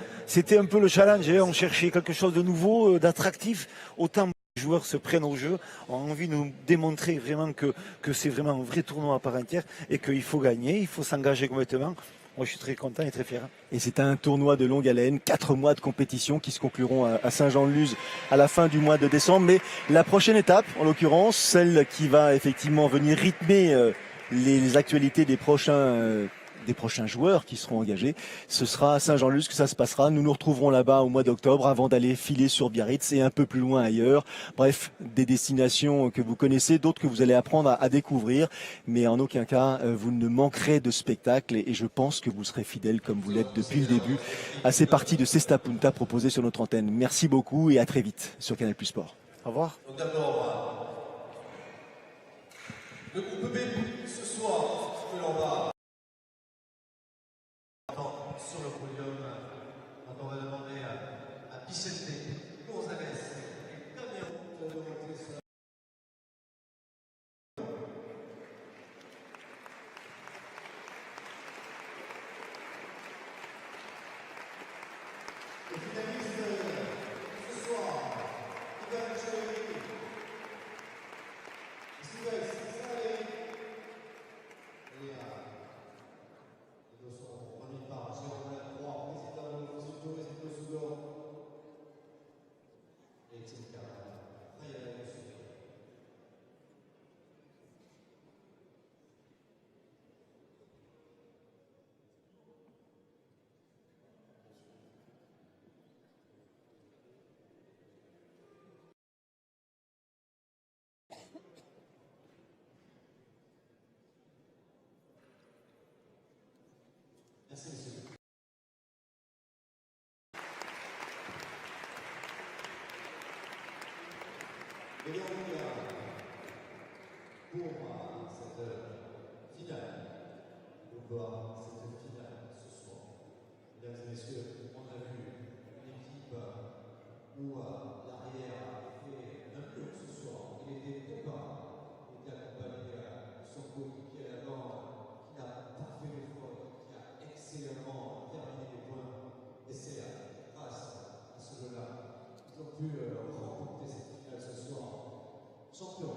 un peu le challenge. On cherchait quelque chose de nouveau, d'attractif. Autant les joueurs se prennent au jeu, ont envie de nous démontrer vraiment que c'est vraiment un vrai tournoi à part entière et qu'il faut gagner, il faut s'engager complètement. Moi, je suis très content et très fier. Et c'est un tournoi de longue haleine, 4 mois de compétition qui se concluront à Saint-Jean-de-Luz à la fin du mois de décembre. Mais la prochaine étape, en l'occurrence, celle qui va effectivement venir rythmer les actualités des prochains joueurs qui seront engagés, ce sera à Saint-Jean-de-Luz que ça se passera. Nous nous retrouverons là-bas au mois d'octobre avant d'aller filer sur Biarritz et un peu plus loin ailleurs. Bref, des destinations que vous connaissez, d'autres que vous allez apprendre à découvrir. Mais en aucun cas, vous ne manquerez de spectacle et je pense que vous serez fidèles comme vous l'êtes depuis le début à ces parties de Cesta Punta proposées sur notre antenne. Merci beaucoup et à très vite sur Canal+ Sport. Au revoir. Le groupe B, ce soir, je l'en bas. Sur le podium, quand on va demander à Vicente González et Cameron de monter sur la... Le finaliste ce soir, Ivan Chouari, Sylvain Salé, et ils sont remis par Jérôme Lacroix, président de l'Office du tourisme de Soudan, et Étienne Carrel, Rayala de Soudan. Merci, monsieur. Et donc, pour cette finale, on voit cette finale ce soir. Mesdames et messieurs, on a vu une équipe où l'arrière fait un mur ce soir. Il était préparé, il était accompagné de son coéquipier à l'avant, qui n'a pas fait l'effort, qui a excellemment terminé les points. Et c'est grâce à ce jeu-là qu'ils ont pu remporter cette finale ce soir. Champion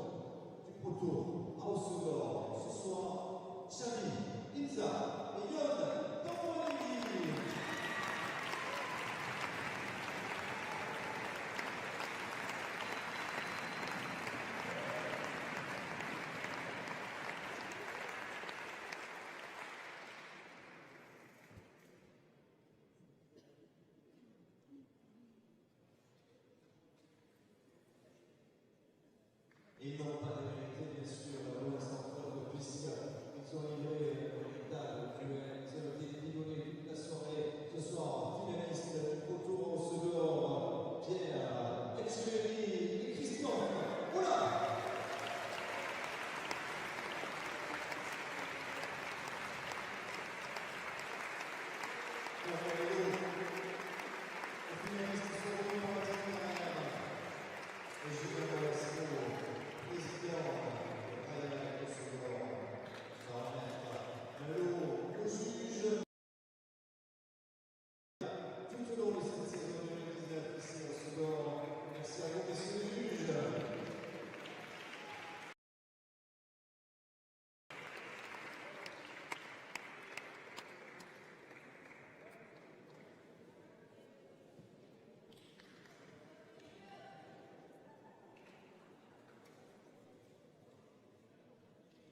du Pro Tour à Osogor ce soir, Xavi, Inza et Yon Tambourelli. Et ils n'ont pas démérité, bien sûr, au centre de piste. Ils ont livré un véritable duel. Ils ont été délivrés toute la soirée. Ce soir, finaliste du Pro Tour au Segor, Pierre Etcheverry et Christian. Voilà!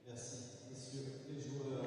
Merci, messieurs les joueurs.